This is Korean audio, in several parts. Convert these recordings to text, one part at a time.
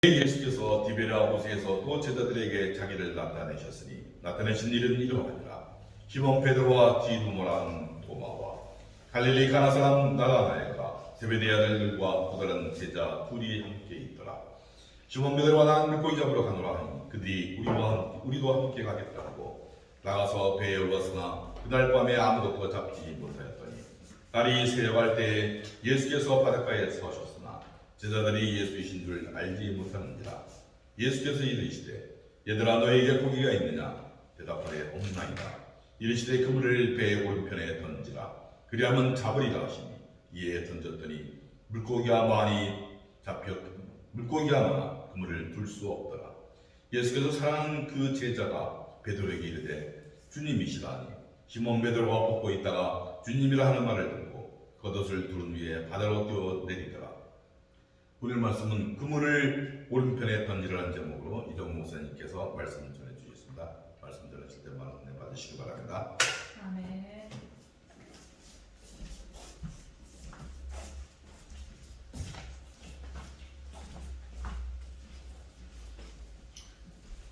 예수께서 디베랴 호수에서 또 제자들에게 자기를 나타내셨으니 나타내신 일은 이러하니라. 시몬 베드로와 디두모라는 도마와 갈릴리 가나 사람 나다나엘과 세베대의 아들들과 또 다른 제자 둘이 함께 있더라. 시몬 베드로가 나는 물고기 잡으러 가노라 하니 그들이 우리도 함께 가겠다 하고 나가서 배에 올랐으나 그날 밤에 아무것도 잡지 못하였더니 날이 새어갈 때에 예수께서 바닷가에 서셨으나 제자들이 예수이신 줄 알지 못하는지라. 예수께서 이르시되 얘들아 너희에게 고기가 있느냐? 대답하되 없나이다. 이르시되 그물을 배의 오른편에 던지라. 그리하면 잡으리라 하시니 이에 던졌더니 물고기가 많아 그물을 둘 수 없더라. 예수께서 사랑하는 그 제자가 베드로에게 이르되 주님이시라니. 시몬 베드로가 벗고 있다가 주님이라 하는 말을 듣고 겉옷을 두른 위에 바다로 뛰어내리더라. 오늘 말씀은 그물을 오른편에 던지라는 제목으로 이정우 목사님께서 말씀을 전해주셨습니다. 말씀 전하실 때만 은혜 받으시기 바랍니다. 아멘.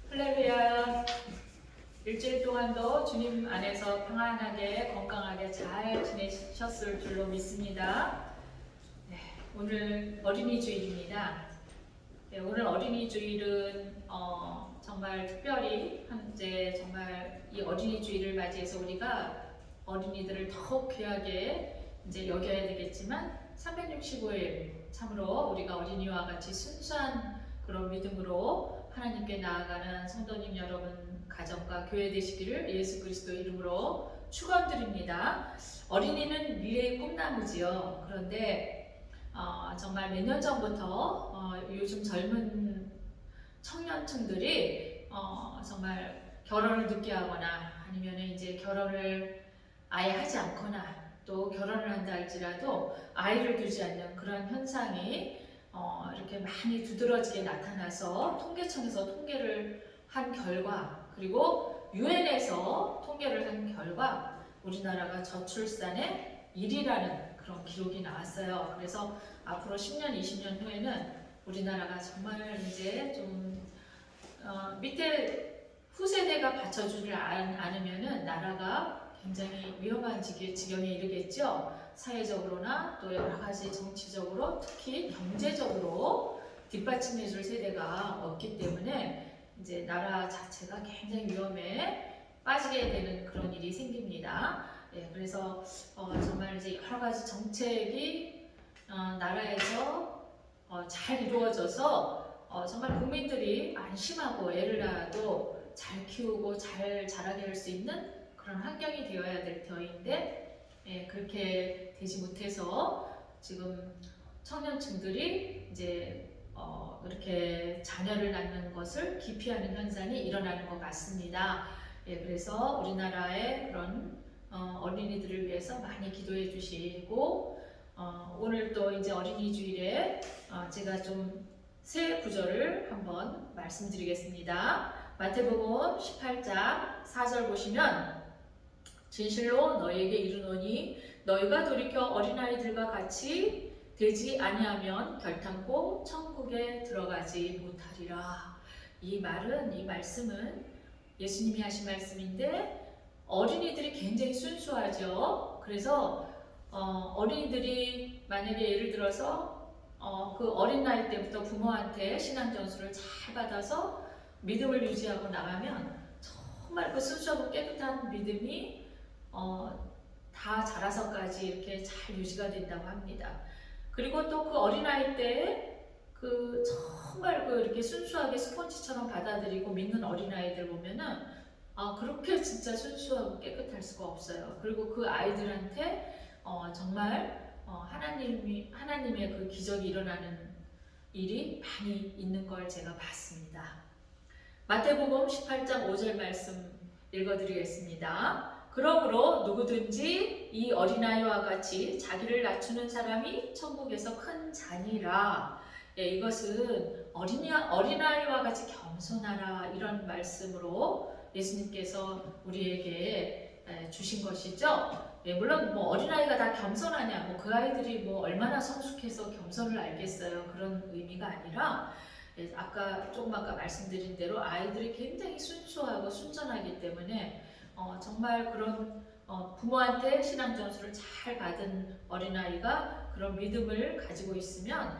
할렐루야. 일주일 동안도 주님 안에서 평안하게 건강하게 잘 지내셨을 줄로 믿습니다. 오늘 어린이 주일입니다. 오늘 어린이 주일은 정말 특별히 현재 정말 이 어린이 주일을 맞이해서 우리가 어린이들을 더욱 귀하게 이제 여겨야 되겠지만 365일 참으로 우리가 어린이와 같이 순수한 그런 믿음으로 하나님께 나아가는 성도님 여러분 가정과 교회 되시기를 예수 그리스도 이름으로 축원드립니다. 어린이는 미래의 꿈나무지요. 그런데 정말 몇 년 전부터 요즘 젊은 청년층들이 정말 결혼을 늦게 하거나 아니면 이제 결혼을 아예 하지 않거나 또 결혼을 한다 할지라도 아이를 두지 않는 그런 현상이 이렇게 많이 두드러지게 나타나서 통계청에서 통계를 한 결과 그리고 유엔에서 통계를 한 결과 우리나라가 저출산의 1위라는 그런 기록이 나왔어요. 그래서 앞으로 10년, 20년 후에는 우리나라가 정말 이제 좀 밑에 후세대가 받쳐주지 않으면은 나라가 굉장히 위험한 지경에 이르겠죠. 사회적으로나 또 여러 가지 정치적으로 특히 경제적으로 뒷받침해줄 세대가 없기 때문에 이제 나라 자체가 굉장히 위험에 빠지게 되는 그런 일이 생깁니다. 그래서 정말 이제 여러 가지 정책이 나라에서 잘 이루어져서 정말 국민들이 안심하고 애를 낳아도 잘 키우고 잘 자라게 할 수 있는 그런 환경이 되어야 될 터인데 그렇게 되지 못해서 지금 청년층들이 이제 이렇게 자녀를 낳는 것을 기피하는 현상이 일어나는 것 같습니다. 그래서 우리나라의 그런 어린이들을 위해서 많이 기도해 주시고 오늘 또 이제 어린이 주일에 제가 좀 새 구절을 한번 말씀드리겠습니다. 마태복음 18장 4절 보시면 진실로 너희에게 이르노니 너희가 돌이켜 어린아이들과 같이 되지 아니하면 결탄코 천국에 들어가지 못하리라. 이 말씀은 예수님이 하신 말씀인데 어린이들이 굉장히 순수하죠. 그래서 어린이들이 만약에 예를 들어서 그 어린 나이 때부터 부모한테 신앙 전수를 잘 받아서 믿음을 유지하고 나가면 정말 그 순수하고 깨끗한 믿음이 다 자라서까지 이렇게 잘 유지가 된다고 합니다. 그리고 또 그 어린아이 때 그 정말 그 이렇게 순수하게 스펀지처럼 받아들이고 믿는 어린아이들 보면은 그렇게 진짜 순수하고 깨끗할 수가 없어요. 그리고 그 아이들한테 정말 하나님의 그 기적이 일어나는 일이 많이 있는 걸 제가 봤습니다. 마태복음 18장 5절 말씀 읽어드리겠습니다. 그러므로 누구든지 이 어린아이와 같이 자기를 낮추는 사람이 천국에서 큰 자니라. 이것은 어린아이와 같이 겸손하라 이런 말씀으로 예수님께서 우리에게 주신 것이죠. 물론 뭐 어린아이가 다 겸손하냐, 그 아이들이 뭐 얼마나 성숙해서 겸손을 알겠어요. 그런 의미가 아니라 아까 조금 아까 말씀드린 대로 아이들이 굉장히 순수하고 순전하기 때문에 정말 그런 부모한테 신앙 전수를 잘 받은 어린아이가 그런 믿음을 가지고 있으면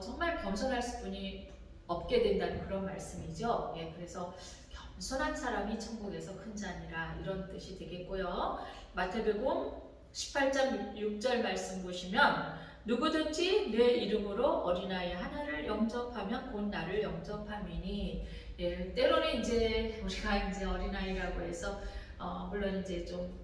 정말 겸손할 수뿐이 없게 된다는 그런 말씀이죠. 예, 그래서 겸손한 사람이 천국에서 큰 자니라 이런 뜻이 되겠고요. 마태복음 18장 6절 말씀 보시면 누구든지 내 이름으로 어린아이 하나를 영접하면 곧 나를 영접함이니. 예, 때로는 이제 우리가 이제 어린아이라고 해서 물론 이제 좀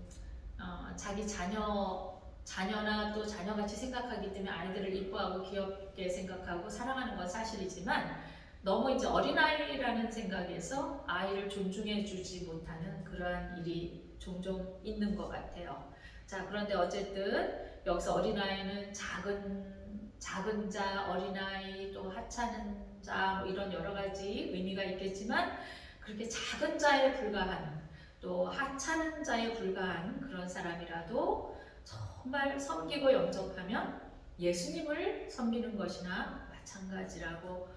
자기 자녀나 또 자녀같이 생각하기 때문에 아이들을 이뻐하고 귀엽게 생각하고 사랑하는 건 사실이지만 너무 이제 어린아이라는 생각에서 아이를 존중해주지 못하는 그러한 일이 종종 있는 것 같아요. 자, 그런데 어쨌든 여기서 어린아이는 작은 자, 어린아이, 또 하찮은 자, 뭐 이런 여러 가지 의미가 있겠지만 그렇게 작은 자에 불과한 또 하찮은 자에 불과한 그런 사람이라도 정말 섬기고 영접하면 예수님을 섬기는 것이나 마찬가지라고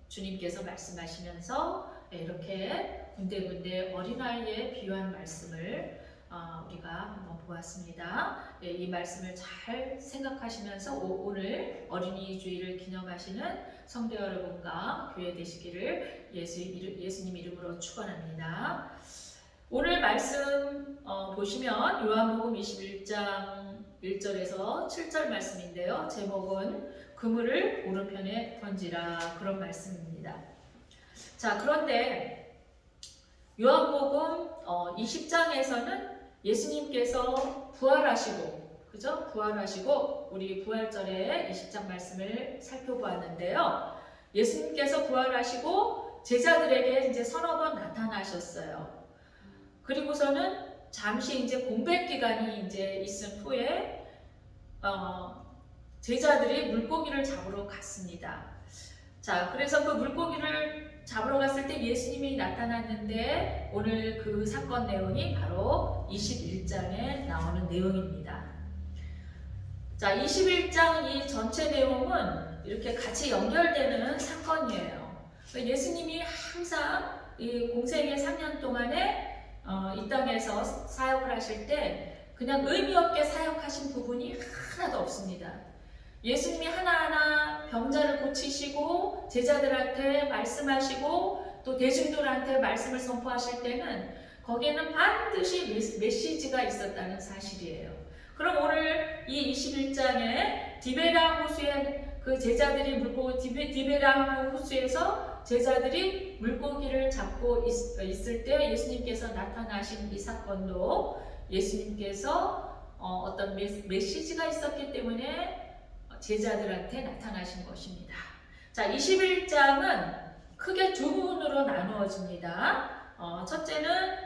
주님께서 말씀하시면서 이렇게 군데군데 어린아이에 비유한 말씀을 우리가 한번 보았습니다. 이 말씀을 잘 생각하시면서 오늘 어린이 주일을 기념하시는 성도 여러분과 교회 되시기를 예수님 이름으로 축원합니다. 오늘 말씀 보시면 요한복음 21장 1절에서 7절 말씀인데요. 제목은 그물을 오른편에 던지라, 그런 말씀입니다. 자, 그런데 요한복음 20장에서는 예수님께서 부활하시고, 그죠? 부활하시고 우리 부활절에 20장 말씀을 살펴보았는데요. 예수님께서 부활하시고 제자들에게 이제 서너 번 나타나셨어요. 그리고서는 잠시 이제 공백 기간이 이제 있은 후에 제자들이 물고기를 잡으러 갔습니다. 자, 그래서 그 물고기를 잡으러 갔을 때 예수님이 나타났는데 오늘 그 사건 내용이 바로 21장에 나오는 내용입니다. 자, 21장 이 전체 내용은 이렇게 같이 연결되는 사건이에요. 예수님이 항상 이 공생의 3년 동안에 이 땅에서 사역을 하실 때 그냥 의미 없게 사역하신 부분이 하나도 없습니다. 예수님이 하나하나 병자를 고치시고 제자들한테 말씀하시고 또 대중들한테 말씀을 선포하실 때는 거기에는 반드시 메시지가 있었다는 사실이에요. 그럼 오늘 이 21장에 디베라 호수에 그 제자들이 디베라 호수에서 제자들이 물고기를 잡고 있을 때 예수님께서 나타나신 이 사건도 예수님께서 어떤 메시지가 있었기 때문에 제자들한테 나타나신 것입니다. 자, 21장은 크게 두 부분으로 나누어집니다. 첫째는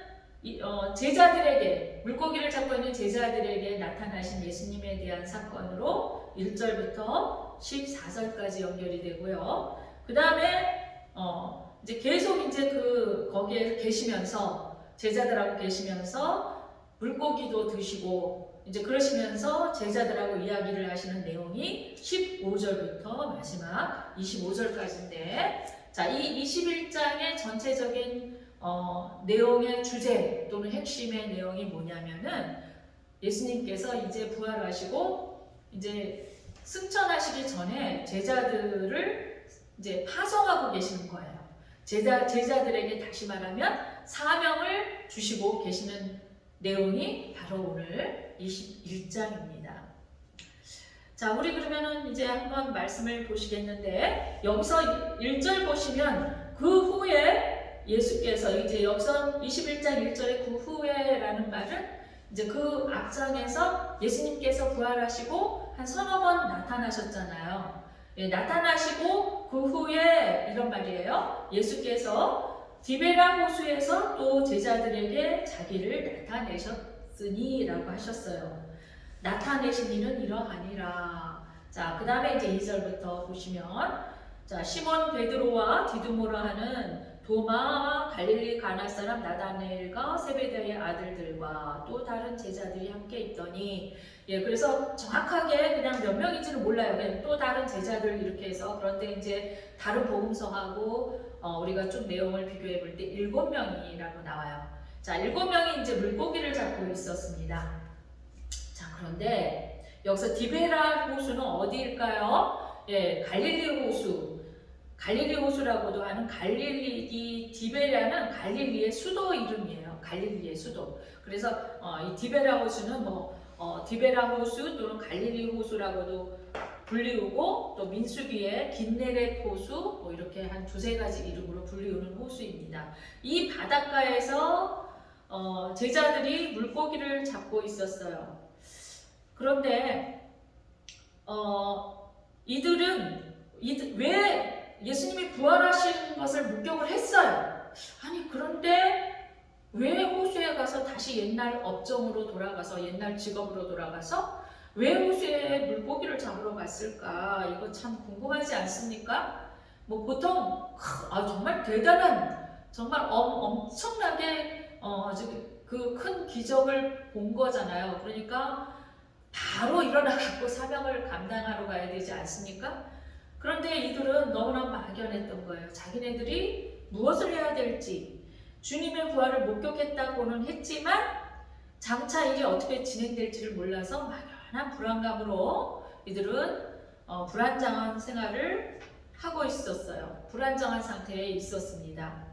제자들에게, 물고기를 잡고 있는 제자들에게 나타나신 예수님에 대한 사건으로 1절부터 14절까지 연결이 되고요. 그 다음에 이제 계속 이제 거기에 계시면서 제자들하고 계시면서 물고기도 드시고 이제 그러시면서 제자들하고 이야기를 하시는 내용이 15절부터 마지막 25절까지인데, 자, 이 21장의 전체적인 내용의 주제 또는 핵심의 내용이 뭐냐면은 예수님께서 이제 부활하시고 이제 승천하시기 전에 제자들을 이제 파송하고 계시는 거예요. 제자들에게 다시 말하면 사명을 주시고 계시는 내용이 바로 오늘 21장입니다. 자, 우리 그러면은 이제 한번 말씀을 보시겠는데, 여기서 1절 보시면 그 후에 예수께서 이제 여기서 21장 1절에 그 후에라는 말은 이제 그 앞장에서 예수님께서 부활하시고 한 서너 번 나타나셨잖아요. 예, 나타나시고 그 후에 이런 말이에요. 예수께서 디베라 호수에서 또 제자들에게 자기를 나타내셨으니 라고 하셨어요. 나타내신 이는 이러하니라. 자, 그 다음에 이제 2절부터 보시면, 자, 시몬 베드로와 디두모라 하는 도마와 갈릴리 가나 사람 나다나엘과 세베대의 아들들과 또 다른 제자들이 함께 있더니, 예, 그래서 정확하게 그냥 몇 명인지는 몰라요. 그냥 또 다른 제자들 이렇게 해서. 그런데 이제 다른 복음서하고 우리가 좀 내용을 비교해 볼 때 7명이라고 나와요. 자, 7명이 이제 물고기를 잡고 있었습니다. 자, 그런데 여기서 디베라 호수는 어디일까요? 예, 갈릴리 호수. 갈릴리 호수라고도 하는 이 디베라는 갈릴리의 수도 이름이에요. 갈릴리의 수도. 그래서 이 디베라 호수는 디베라 호수 또는 갈릴리 호수라고도 불리우고, 또 민수기의 긴네렛 호수, 이렇게 한 두세 가지 이름으로 불리우는 호수입니다. 이 바닷가에서 제자들이 물고기를 잡고 있었어요. 그런데 이들은 왜 예수님이 부활하신 것을 목격을 했어요. 아니, 그런데 왜 호수에 가서 다시 옛날 업종으로 돌아가서, 옛날 직업으로 돌아가서 왜 호수에 물고기를 잡으러 갔을까? 이거 참 궁금하지 않습니까? 보통 정말 대단한, 정말 엄청나게 그 큰 기적을 본 거잖아요. 그러니까 바로 일어나갖고 사명을 감당하러 가야 되지 않습니까? 그런데 이들은 너무나 막연했던 거예요. 자기네들이 무엇을 해야 될지, 주님의 부활을 목격했다고는 했지만 장차 일이 어떻게 진행될지를 몰라서 막연한 불안감으로 이들은 불안정한 생활을 하고 있었어요. 불안정한 상태에 있었습니다.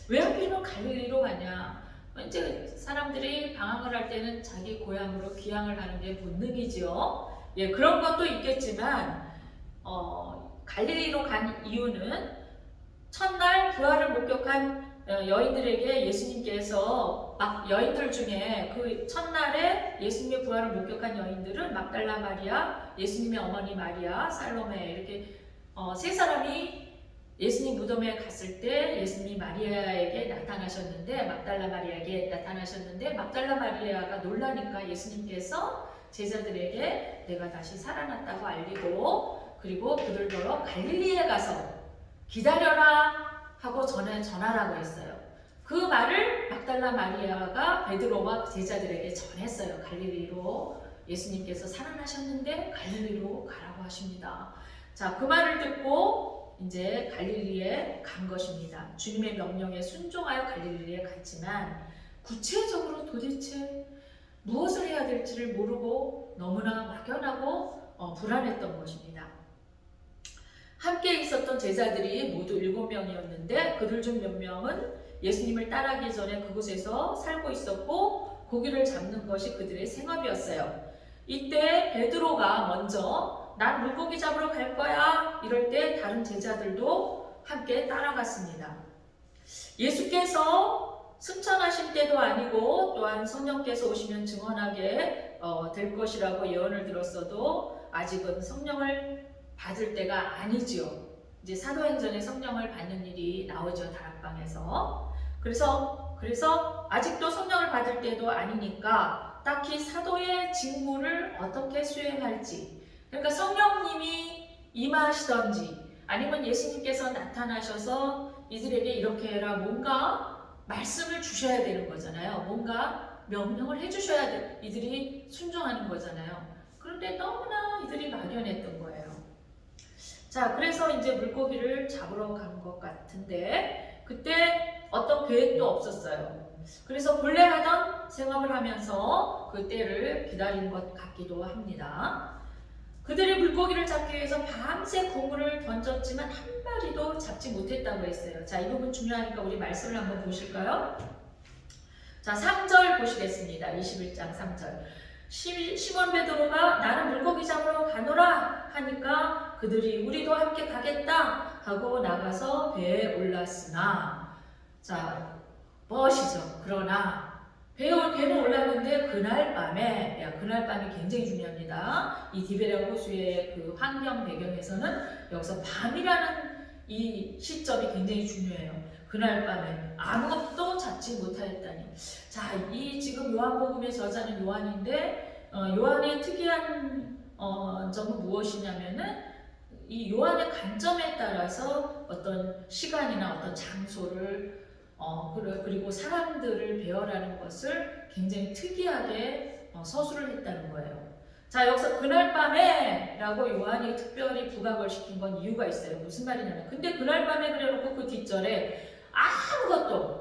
왜 하필이면 갈릴리로 가냐? 이제 사람들이 방황을 할 때는 자기 고향으로 귀향을 하는 게 본능이지요. 예, 그런 것도 있겠지만 갈릴리로 간 이유는 첫날 부활을 목격한 여인들에게 예수님께서 여인들 중에 그 첫날에 예수님의 부활을 목격한 여인들은 막달라 마리아, 예수님의 어머니 마리아, 살로메, 이렇게 세 사람이 예수님 무덤에 갔을 때 예수님이 마리아에게 나타나셨는데, 막달라 마리아에게 나타나셨는데, 막달라 마리아가 놀라니까 예수님께서 제자들에게 내가 다시 살아났다고 알리고, 그리고 그들 보러 갈릴리에 가서 기다려라 하고 전하라고 했어요. 그 말을 막달라 마리아가 베드로와 제자들에게 전했어요. 갈릴리로 예수님께서 살아나셨는데 갈릴리로 가라고 하십니다. 자, 그 말을 듣고 이제 갈릴리에 간 것입니다. 주님의 명령에 순종하여 갈릴리에 갔지만 구체적으로 도대체 무엇을 해야 될지를 모르고 너무나 막연하고 불안했던 것입니다. 함께 있었던 제자들이 모두 7명이었는데 그들 중 몇 명은 예수님을 따라가기 전에 그곳에서 살고 있었고 고기를 잡는 것이 그들의 생업이었어요. 이때 베드로가 먼저 난 물고기 잡으러 갈 거야 이럴 때 다른 제자들도 함께 따라갔습니다. 예수께서 승천하실 때도 아니고 또한 성령께서 오시면 증언하게 될 것이라고 예언을 들었어도 아직은 성령을 받을 때가 아니지요. 이제 사도행전에 성령을 받는 일이 나오죠. 다락방에서. 그래서 아직도 성령을 받을 때도 아니니까 딱히 사도의 직무를 어떻게 수행할지, 그러니까 성령님이 임하시던지 아니면 예수님께서 나타나셔서 이들에게 이렇게 해라 뭔가 말씀을 주셔야 되는 거잖아요. 뭔가 명령을 해주셔야 돼. 이들이 순종하는 거잖아요. 그런데 너무나 이들이 막연했던 거예요. 자, 그래서 이제 물고기를 잡으러 간 것 같은데 그때 어떤 계획도 없었어요. 그래서 본래 하던 생업을 하면서 그 때를 기다린 것 같기도 합니다. 그들이 물고기를 잡기 위해서 밤새 고물을 던졌지만 한 마리도 잡지 못했다고 했어요. 자, 이 부분 중요하니까 우리 말씀을 한번 보실까요? 자, 3절 보시겠습니다. 21장 3절. 시몬 베드로가 나는 물고기 잡으러 가노라 하니까 그들이 우리도 함께 가겠다 하고 나가서 배에 올랐으나, 자, 멋이죠. 그러나 배는 올랐는데 그날 밤이 굉장히 중요합니다. 이 디베랴 호수의 그 환경 배경에서는 여기서 밤이라는 이 시점이 굉장히 중요해요. 그날 밤에 아무것도 잡지 못하였다니. 자, 이 지금 요한복음의 저자는 요한인데 요한의 특이한 점은 무엇이냐면은 이 요한의 관점에 따라서 어떤 시간이나 어떤 장소를 그리고 사람들을 배열하는 것을 굉장히 특이하게 서술을 했다는 거예요. 자, 여기서 그날 밤에 라고 요한이 특별히 부각을 시킨 건 이유가 있어요. 무슨 말이냐면, 근데 그날 밤에 그래놓고 그 뒷절에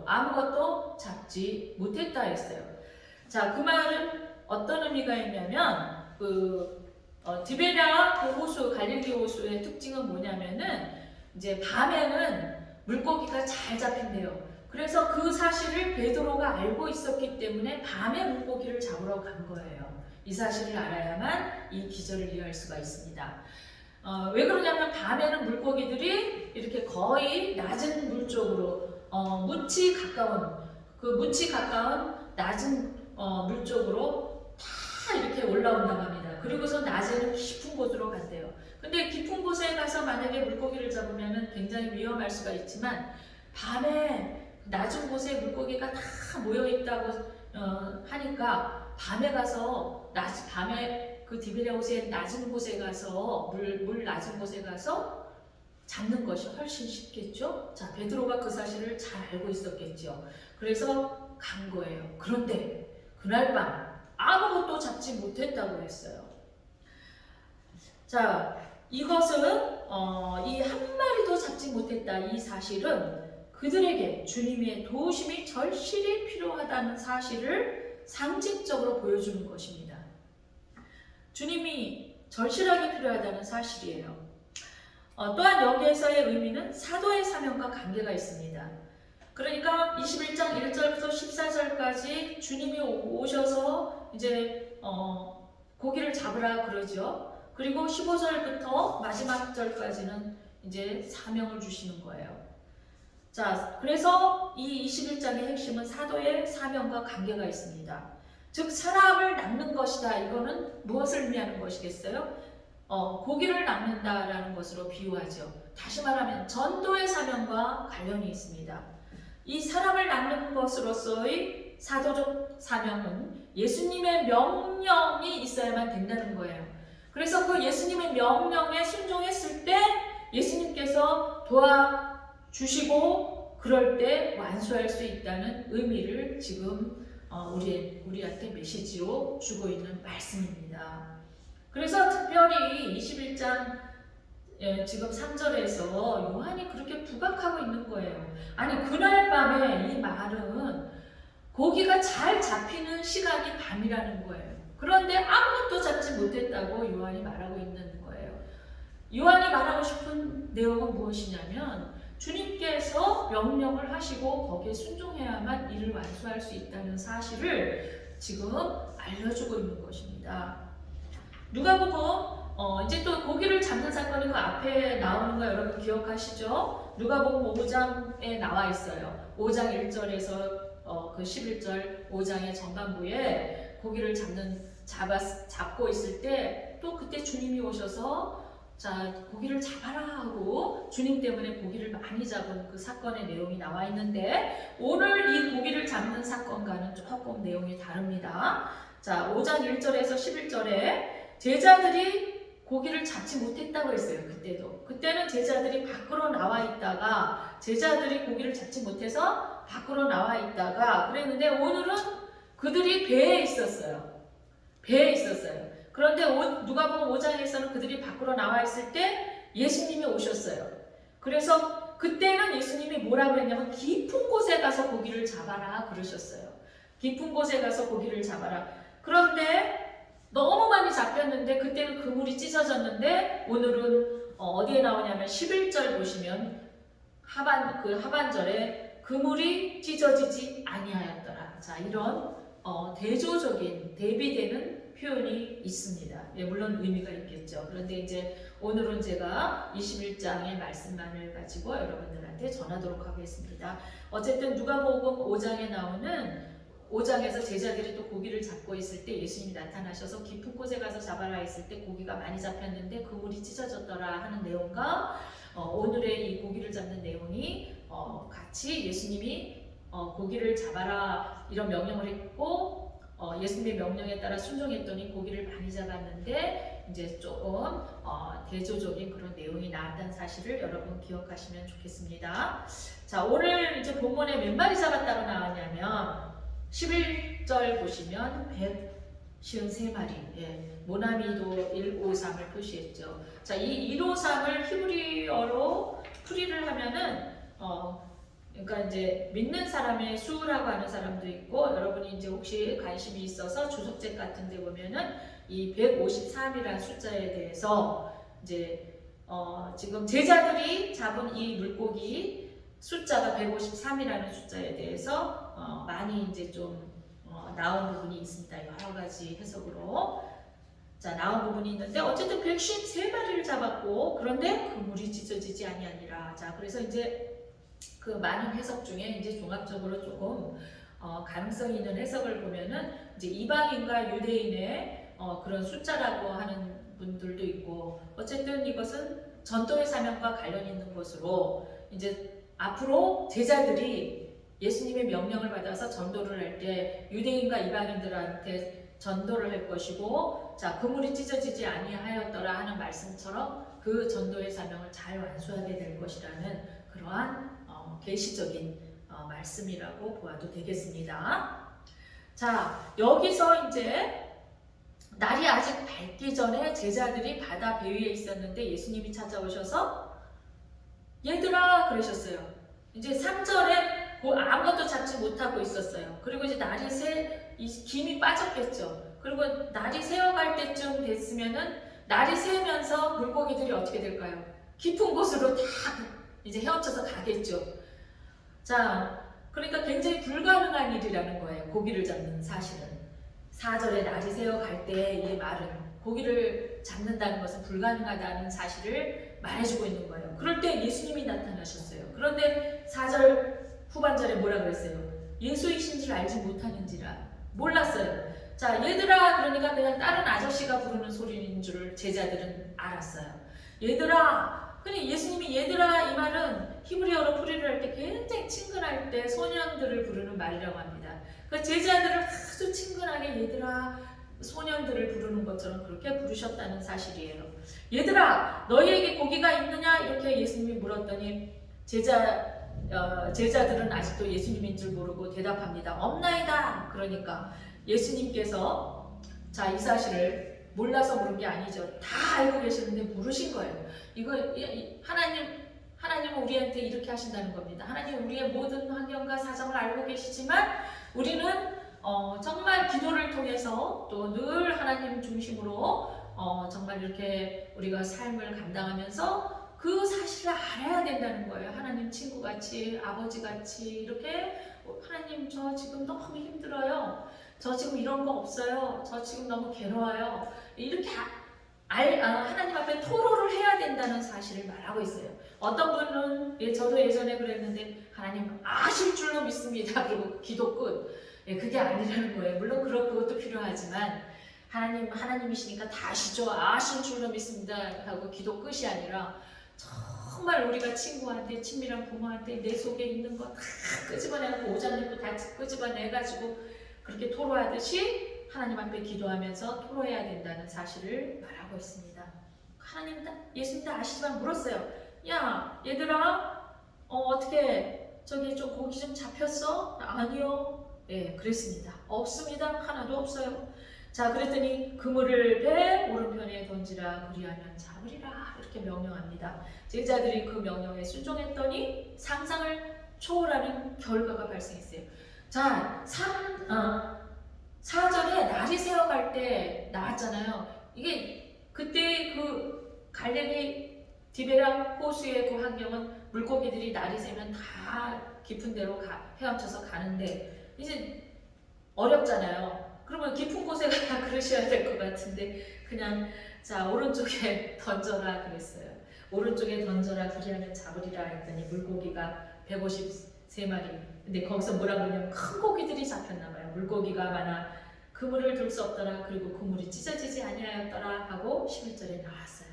아무것도 잡지 못했다 했어요. 자, 그 말은 어떤 의미가 있냐면, 디베랴 그 호수, 갈릴리 호수의 특징은 뭐냐면은, 이제 밤에는 물고기가 잘 잡힌대요. 그래서 그 사실을 베드로가 알고 있었기 때문에 밤에 물고기를 잡으러 간 거예요. 이 사실을 알아야만 이 기절을 이해할 수가 있습니다. 왜 그러냐면 밤에는 물고기들이 이렇게 거의 낮은 물 쪽으로 묻히 가까운 낮은 물 쪽으로 다 이렇게 올라온다고 합니다. 그리고서 낮에는 깊은 곳으로 간대요. 근데 깊은 곳에 가서 만약에 물고기를 잡으면 굉장히 위험할 수가 있지만 밤에 낮은 곳에 물고기가 다 모여 있다고 하니까 밤에 그 디베랴 호수의 낮은 곳에 가서 물 낮은 곳에 가서 잡는 것이 훨씬 쉽겠죠. 자, 베드로가 그 사실을 잘 알고 있었겠죠. 그래서 간 거예요. 그런데 그날 밤 아무것도 잡지 못했다고 했어요. 자, 이것은 이 한 마리도 잡지 못했다 이 사실은 그들에게 주님의 도우심이 절실히 필요하다는 사실을 상징적으로 보여주는 것입니다. 주님이 절실하게 필요하다는 사실이에요. 또한 여기에서의 의미는 사도의 사명과 관계가 있습니다. 그러니까 21장 1절부터 14절까지 주님이 오셔서 이제 고기를 잡으라 그러죠. 그리고 15절부터 마지막 절까지는 이제 사명을 주시는 거예요. 자, 그래서 이 21장의 핵심은 사도의 사명과 관계가 있습니다. 즉 사람을 낚는 것이다. 이거는 무엇을 의미하는 것이겠어요? 고기를 낚는다라는 것으로 비유하죠. 다시 말하면 전도의 사명과 관련이 있습니다. 이 사람을 낚는 것으로서의 사도적 사명은 예수님의 명령이 있어야만 된다는 거예요. 그래서 그 예수님의 명령에 순종했을 때 예수님께서 도와주시고 그럴 때 완수할 수 있다는 의미를 지금 우리한테 메시지로 주고 있는 말씀입니다. 그래서 특별히 21장 지금 3절에서 요한이 그렇게 부각하고 있는 거예요. 아니 그날 밤에 이 말은 고기가 잘 잡히는 시간이 밤이라는 거예요. 그런데 아무것도 잡지 못했다고 요한이 말하고 있는 거예요. 요한이 말하고 싶은 내용은 무엇이냐면 주님께서 명령을 하시고 거기에 순종해야만 이를 완수할 수 있다는 사실을 지금 알려주고 있는 것입니다. 누가복음 이제 또 고기를 잡는 사건이 그 앞에 나오는 거 여러분 기억하시죠? 누가복음 5장에 나와 있어요. 5장 1절에서 그 11절 5장의 전반부에 고기를 잡고 있을 때 또 그때 주님이 오셔서 자 고기를 잡아라 하고 주님 때문에 고기를 많이 잡은 그 사건의 내용이 나와 있는데 오늘 이 고기를 잡는 사건과는 조금 내용이 다릅니다. 자 5장 1절에서 11절에 제자들이 고기를 잡지 못했다고 했어요. 그때는 제자들이 밖으로 나와 있다가 제자들이 고기를 잡지 못해서 밖으로 나와 있다가 그랬는데 오늘은 그들이 배에 있었어요. 그런데 누가복음 5장에서는 그들이 밖으로 나와 있을 때 예수님이 오셨어요. 그래서 그때는 예수님이 뭐라고 했냐면 깊은 곳에 가서 고기를 잡아라 그러셨어요. 깊은 곳에 가서 고기를 잡아라. 그런데 너무 많이 잡혔는데 그때는 그물이 찢어졌는데 오늘은 어디에 나오냐면 11절 보시면 하반절에 그물이 찢어지지 아니하였더라. 자 이런 대조적인 대비되는 표현이 있습니다. 예, 물론 의미가 있겠죠. 그런데 이제 오늘은 제가 21장의 말씀만을 가지고 여러분들한테 전하도록 하겠습니다. 어쨌든 누가복음 5장에 나오는 5장에서 제자들이 또 고기를 잡고 있을 때 예수님이 나타나셔서 깊은 곳에 가서 잡아라 했을 때 고기가 많이 잡혔는데 그물이 찢어졌더라 하는 내용과 오늘의 이 고기를 잡는 내용이 같이 예수님이 고기를 잡아라 이런 명령을 했고 예수님의 명령에 따라 순종했더니 고기를 많이 잡았는데 이제 조금 대조적인 그런 내용이 나왔다는 사실을 여러분 기억하시면 좋겠습니다. 자, 오늘 이제 본문에 몇 마리 잡았다고 나왔냐면 11절 보시면 153마리. 예, 모나미도 153을 표시했죠. 자, 이 153을 히브리어로 풀이를 하면은 그러니까 이제 믿는 사람의 수라고 하는 사람도 있고, 여러분이 이제 혹시 관심이 있어서 주석책 같은 데 보면은 이 153이라는 숫자에 대해서 이제 지금 제자들이 잡은 이 물고기 숫자가 153이라는 숫자에 대해서 많이 이제 좀 나온 부분이 있습니다. 여러 가지 해석으로. 자, 나온 부분이 있는데 어쨌든 153마리를 잡았고, 그런데 그물이 찢어지지 아니하니라. 자, 그래서 이제 그 많은 해석 중에 이제 종합적으로 조금 가능성 있는 해석을 보면은 이제 이방인과 유대인의 그런 숫자라고 하는 분들도 있고, 어쨌든 이것은 전도의 사명과 관련 있는 것으로 이제 앞으로 제자들이 예수님의 명령을 받아서 전도를 할 때 유대인과 이방인들한테 전도를 할 것이고, 자, 그물이 찢어지지 아니하였더라 하는 말씀처럼 그 전도의 사명을 잘 완수하게 될 것이라는 그러한 계시적인 말씀이라고 보아도 되겠습니다. 자, 여기서 이제 날이 아직 밝기 전에 제자들이 바다 배 위에 있었는데 예수님이 찾아오셔서 얘들아 그러셨어요. 이제 3절에 아무것도 잡지 못하고 있었어요. 그리고 이제 날이 김이 빠졌겠죠. 그리고 날이 새어갈 때쯤 됐으면은 날이 새면서 물고기들이 어떻게 될까요? 깊은 곳으로 다 이제 헤엄쳐서 가겠죠. 자, 그러니까 굉장히 불가능한 일이라는 거예요. 고기를 잡는 사실은. 4절에 날이 새어갈 때의 말은 고기를 잡는다는 것은 불가능하다는 사실을 말해주고 있는 거예요. 그럴 때 예수님이 나타나셨어요. 그런데 4절 후반절에 뭐라 그랬어요? 예수이신 줄 알지 못하는지라. 몰랐어요. 자, 얘들아 그러니까 그냥 다른 아저씨가 부르는 소리인 줄 제자들은 알았어요. 얘들아, 근데 예수님이 얘들아 이 말은 히브리어로 풀이를 할 때 굉장히 친근할 때 소년들을 부르는 말이라고 합니다. 그 제자들을 아주 친근하게 얘들아 소년들을 부르는 것처럼 그렇게 부르셨다는 사실이에요. 얘들아 너희에게 고기가 있느냐 이렇게 예수님이 물었더니 제자들은 아직도 예수님인 줄 모르고 대답합니다. 없나이다. 그러니까 예수님께서 자, 이 사실을 몰라서 물은 게 아니죠. 다 알고 계시는데 물으신 거예요. 이거 하나님은 우리한테 이렇게 하신다는 겁니다. 하나님 우리의 모든 환경과 사정을 알고 계시지만 우리는 정말 기도를 통해서 또 늘 하나님 중심으로 정말 이렇게 우리가 삶을 감당하면서 그 사실을 알아야 된다는 거예요. 하나님 친구같이 아버지같이 이렇게 하나님 저 지금 너무 힘들어요. 저 지금 이런 거 없어요. 저 지금 너무 괴로워요. 이렇게 하나님 앞에 토로를 해야 된다는 사실을 말하고 있어요. 어떤 분은 저도 예전에 그랬는데 하나님 아실 줄로 믿습니다. 그리고 기도 끝. 그게 아니라는 거예요. 물론 그것도 필요하지만 하나님이시니까 다 아시죠. 아실 줄로 믿습니다. 하고 기도 끝이 아니라 정말 우리가 친구한테 친밀한 부모한테 내 속에 있는 거 다 끄집어내고 오장육부 다 끄집어내가지고 그렇게 토로하듯이 하나님 앞에 기도하면서 토로해야 된다는 사실을 말하고 있습니다. 예수님 다 아시지만 물었어요. 야 얘들아 어떻게 저기 좀 고기 좀 잡혔어? 아니요. 예, 그랬습니다. 없습니다. 하나도 없어요. 자, 그랬더니 그물을 배 오른편에 던지라 그리하면 잡으리라 이렇게 명령합니다. 제자들이 그 명령에 순종했더니 상상을 초월하는 결과가 발생했어요. 자, 4절에 날이 새어갈 때 나왔잖아요. 이게 그때 그 갈릴리 디베라 호수의 그 환경은 물고기들이 날이 새면 다 깊은 데로 헤엄쳐서 가는데 이제 어렵잖아요. 그러면 깊은 곳에 그러셔야 될 것 같은데 그냥 자 오른쪽에 던져라 그랬어요. 오른쪽에 던져라 그리하면 잡으리라 했더니 물고기가 153마리. 근데 거기서 뭐라 그러냐면 큰 고기들이 잡혔나 봐요. 물고기가 많아 그물을 둘 수 없더라. 그리고 그물이 찢어지지 아니하였더라 하고 11절에 나왔어요.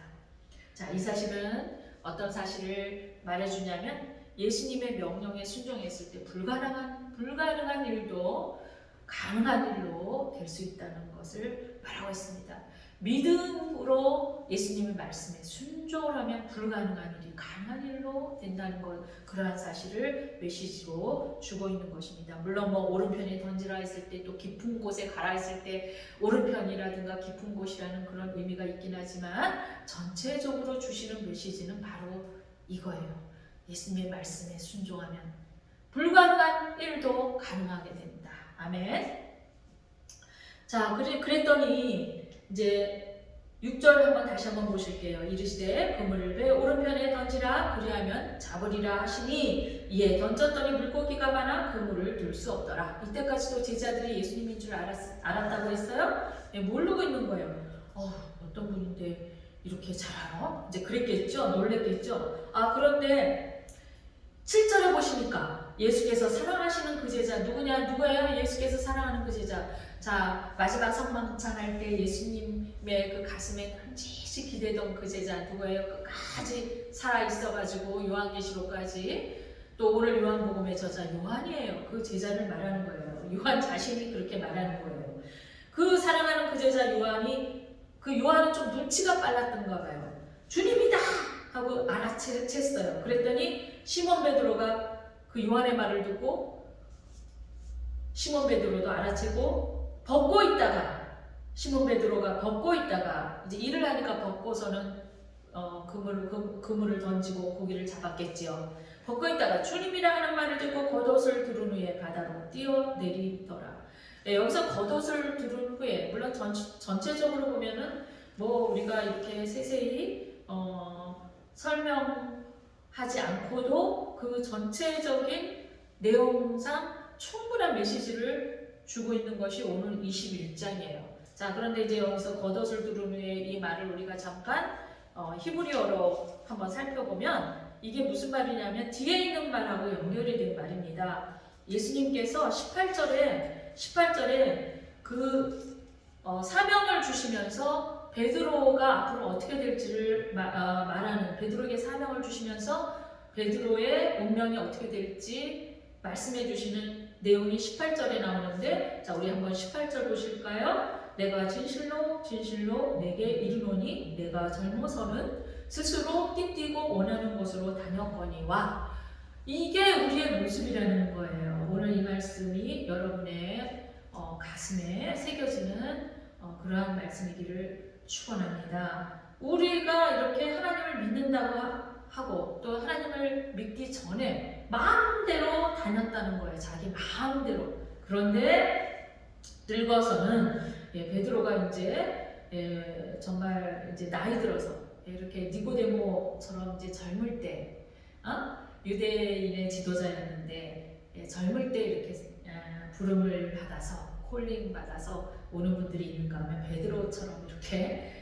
자, 이 사실은 어떤 사실을 말해주냐면 예수님의 명령에 순종했을 때 불가능한 일도 가능한 일로 될 수 있다는 것을 말하고 있습니다. 믿음으로 예수님의 말씀에 순종을 하면 불가능한 일이 가능한 일로 된다는 것, 그러한 사실을 메시지로 주고 있는 것입니다. 물론 뭐 오른편에 던지라 했을 때, 또 깊은 곳에 가라 했을 때 오른편이라든가 깊은 곳이라는 그런 의미가 있긴 하지만 전체적으로 주시는 메시지는 바로 이거예요. 예수님의 말씀에 순종하면 불가능한 일도 가능하게 된다. 아멘. 자, 그랬더니 이제 6절 한번 다시 한번 보실게요. 이르시되 그물을 배 오른편에 던지라, 그리하면 잡으리라 하시니 이에 던졌더니 물고기가 많아 그물을 들 수 없더라. 이때까지도 제자들이 예수님인 줄 알았다고 했어요? 네, 모르고 있는 거예요. 어떤 분인데 이렇게 잘 알아? 이제 그랬겠죠? 놀랬겠죠? 그런데 7절에 보시니까 예수께서 사랑하시는 그 제자 누구예요? 예수께서 사랑하는 그 제자. 자, 마지막 성만찬할 때 예수님의 그 가슴에 끔찍이 기대던 그 제자 누구예요? 끝까지 살아있어가지고 요한계시록까지, 또 오늘 요한복음의 저자 요한이에요. 그 제자를 말하는 거예요. 요한 자신이 그렇게 말하는 거예요. 그 사랑하는 그 제자 요한은 좀 눈치가 빨랐던가 봐요. 주님이다! 하고 알아챘어요. 그랬더니 시몬 베드로가 그 요한의 말을 듣고, 시몬 베드로도 알아채고 벗고 있다가, 시몬 베드로가 벗고 있다가 이제 일을 하니까 벗고서는 그물을 던지고 고기를 잡았겠지요. 벗고 있다가 주님이라 하는 말을 듣고 겉옷을 두른 후에 바다로 뛰어내리더라. 네, 여기서 겉옷을 두른 후에, 물론 전체적으로 보면은 뭐 우리가 이렇게 세세히 설명하지 않고도 그 전체적인 내용상 충분한 메시지를 주고 있는 것이 오늘 21장이에요. 자, 그런데 이제 여기서 겉옷을 두른 후에 이 말을 우리가 잠깐 히브리어로 한번 살펴보면 이게 무슨 말이냐면 뒤에 있는 말하고 연결이 된 말입니다. 예수님께서 18절에 그 사명을 주시면서 베드로가 앞으로 어떻게 될지를 말하는, 베드로에게 사명을 주시면서 베드로의 운명이 어떻게 될지 말씀해 주시는 내용이 18절에 나오는데, 자, 우리 한번 18절 보실까요? 내가 진실로 내게 이르노니 내가 젊어서는 스스로 띠띠고 원하는 곳으로 다녔거니와. 이게 우리의 모습이라는 거예요. 오늘 이 말씀이 여러분의 가슴에 새겨지는 그러한 말씀이기를 축원합니다. 우리가 이렇게 하나님을 믿는다고 하고 또 하나님을 믿기 전에 마음대로 다녔다는 거예요. 자기 마음대로. 그런데 늙어서는 베드로가 이제 정말 이제 나이 들어서 이렇게 니고데모처럼 이제 젊을 때 유대인의 지도자였는데 젊을 때 이렇게 부름을 받아서 콜링 받아서 오는 분들이 있는가 하면 베드로처럼 이렇게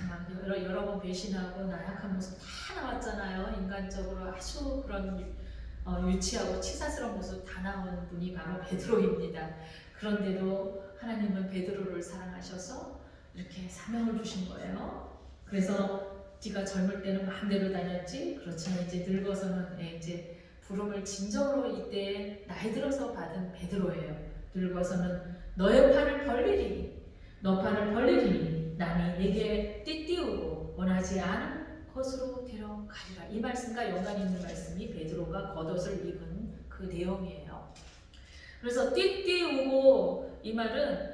막 여러 번 배신하고 나약한 모습 다 나왔잖아요. 인간적으로 아주 그런 유치하고 치사스러운 모습 다 나온 분이 바로 베드로입니다. 그런데도 하나님은 베드로를 사랑하셔서 이렇게 사명을 주신 거예요. 그래서 네가 젊을 때는 마음대로 다녔지, 그렇지만 이제 늙어서는 이제 부름을 진정으로 이때 나이 들어서 받은 베드로예요. 늙어서는 너의 팔을 벌리리니, 너 팔을 벌리리니 남이 내게 띠띠우고 원하지 않은 것으로 데려가리라. 이 말씀과 연관 있는 말씀이 베드로가 겉옷을 입은 그 내용이에요. 그래서 띠띠우고 이 말은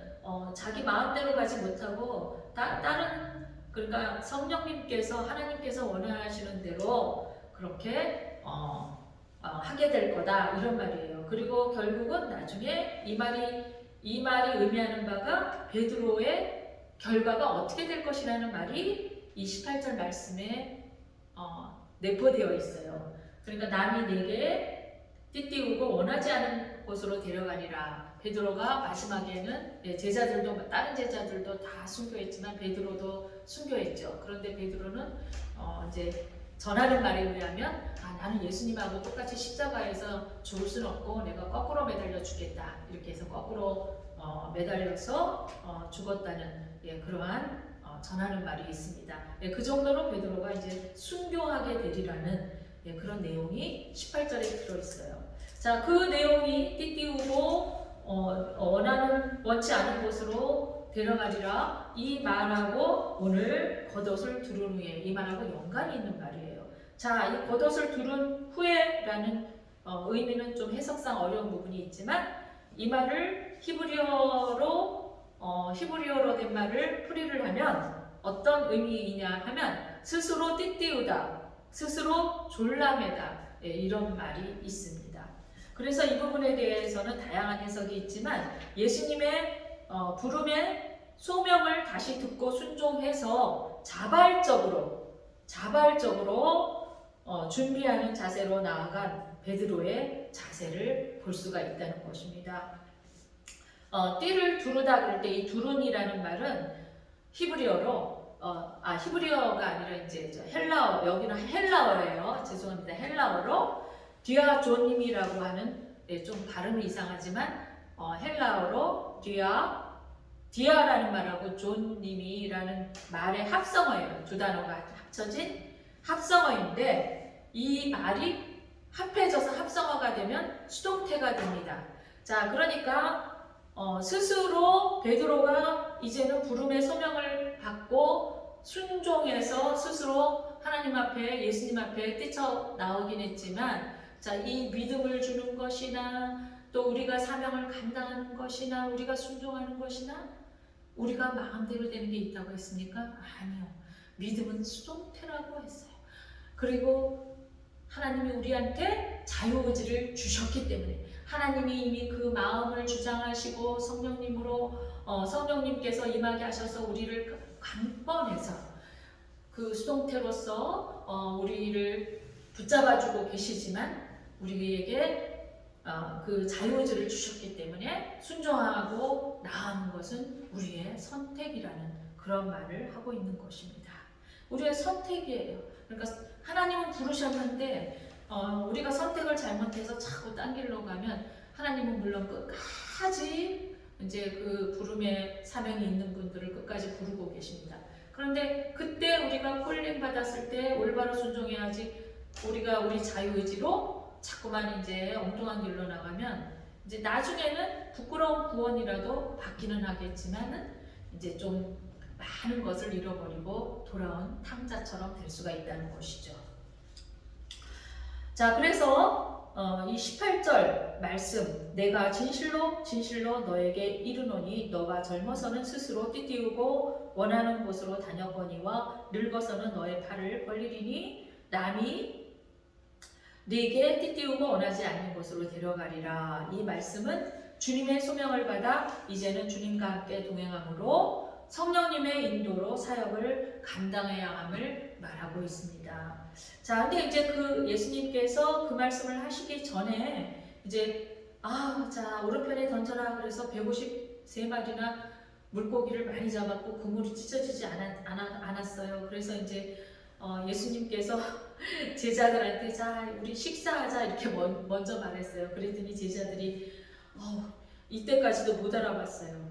자기 마음대로 가지 못하고 다른, 그러니까 성령님께서 하나님께서 원하시는 대로 그렇게 하게 될 거다, 이런 말이에요. 그리고 결국은 나중에 이 말이 의미하는 바가 베드로의 결과가 어떻게 될 것이라는 말이 이 18절 말씀에 내포되어 있어요. 그러니까 남이 내게 띠띠우고 원하지 않은 곳으로 데려가니라. 베드로가 마지막에는 다른 제자들도 다 순교했지만 베드로도 순교했죠. 그런데 베드로는 이제 전하는 말에 의하면 나는 예수님하고 똑같이 십자가에서 죽을 수는 없고 내가 거꾸로 매달려 죽겠다, 이렇게 해서 거꾸로 매달려서 죽었다는 그러한 전하는 말이 있습니다. 그 정도로 베드로가 이제 순교하게 되리라는 그런 내용이 18절에 들어있어요. 자, 그 내용이 띠띠우고 원치 않은 곳으로 데려가리라. 이 말하고 오늘 겉옷을 두른 후에, 이 말하고 연관이 있는 말이에요. 자, 이 겉옷을 두른 후에라는 의미는 좀 해석상 어려운 부분이 있지만 이 말을 히브리어로 된 말을 풀이를 하면 어떤 의미이냐 하면 스스로 띠띠우다, 스스로 졸라매다, 이런 말이 있습니다. 그래서 이 부분에 대해서는 다양한 해석이 있지만 예수님의 부름의 소명을 다시 듣고 순종해서 자발적으로 준비하는 자세로 나아간 베드로의 자세를 볼 수가 있다는 것입니다. 띠를 두르다 그럴 때 이 두른이라는 말은 히브리어로 히브리어가 아니라 이제 헬라어, 여기는 헬라어예요. 죄송합니다. 헬라어로 디아조님이라고 하는, 좀 발음이 이상하지만 헬라어로 디아라는 말하고 존님이라는 말의 합성어예요. 두 단어가 합쳐진 합성어인데 이 말이 합해져서 합성어가 되면 수동태가 됩니다. 자, 그러니까 스스로 베드로가 이제는 부름의 소명을 받고 순종해서 스스로 하나님 앞에, 예수님 앞에 뛰쳐나오긴 했지만, 자, 이 믿음을 주는 것이나 또 우리가 사명을 감당하는 것이나 우리가 순종하는 것이나 우리가 마음대로 되는 게 있다고 했습니까? 아니요. 믿음은 수동태라고 했어요. 그리고 하나님이 우리한테 자유의지를 주셨기 때문에 하나님이 이미 그 마음을 주장하시고 성령님께서 임하게 하셔서 우리를 강권해서 그 수동태로서 우리를 붙잡아주고 계시지만 우리에게 그 자유의지를 주셨기 때문에 순종하고 나아가는 것은 우리의 선택이라는 그런 말을 하고 있는 것입니다. 우리의 선택이에요. 그러니까 하나님은 부르셨는데 우리가 선택을 잘못해서 자꾸 딴 길로 가면 하나님은 물론 끝까지 이제 그 부름의 사명이 있는 분들을 끝까지 부르고 계십니다. 그런데 그때 우리가 콜링 받았을 때 올바로 순종해야지, 우리가 우리 자유의지로 자꾸만 이제 엉뚱한 길로 나가면 이제 나중에는 부끄러운 구원이라도 받기는 하겠지만은 이제 좀 많은 것을 잃어버리고 돌아온 탕자처럼 될 수가 있다는 것이죠. 자, 그래서 이 18절 말씀, 내가 진실로 너에게 이르노니 너가 젊어서는 스스로 띠띠우고 원하는 곳으로 다녔거니와 늙어서는 너의 팔을 벌리리니 남이 네게 띠띠우고 원하지 않는 곳으로 데려가리라. 이 말씀은 주님의 소명을 받아 이제는 주님과 함께 동행함으로 성령님의 인도로 사역을 감당해야 함을 말하고 있습니다. 자, 근데 이제 그 예수님께서 그 말씀을 하시기 전에 이제 자, 오른편에 던져라 그래서 153마리나 물고기를 많이 잡았고 그물이 찢어지지 않았어요. 그래서 이제 예수님께서 제자들한테 자, 우리 식사하자 이렇게 먼저 말했어요. 그랬더니 제자들이 이때까지도 못 알아봤어요.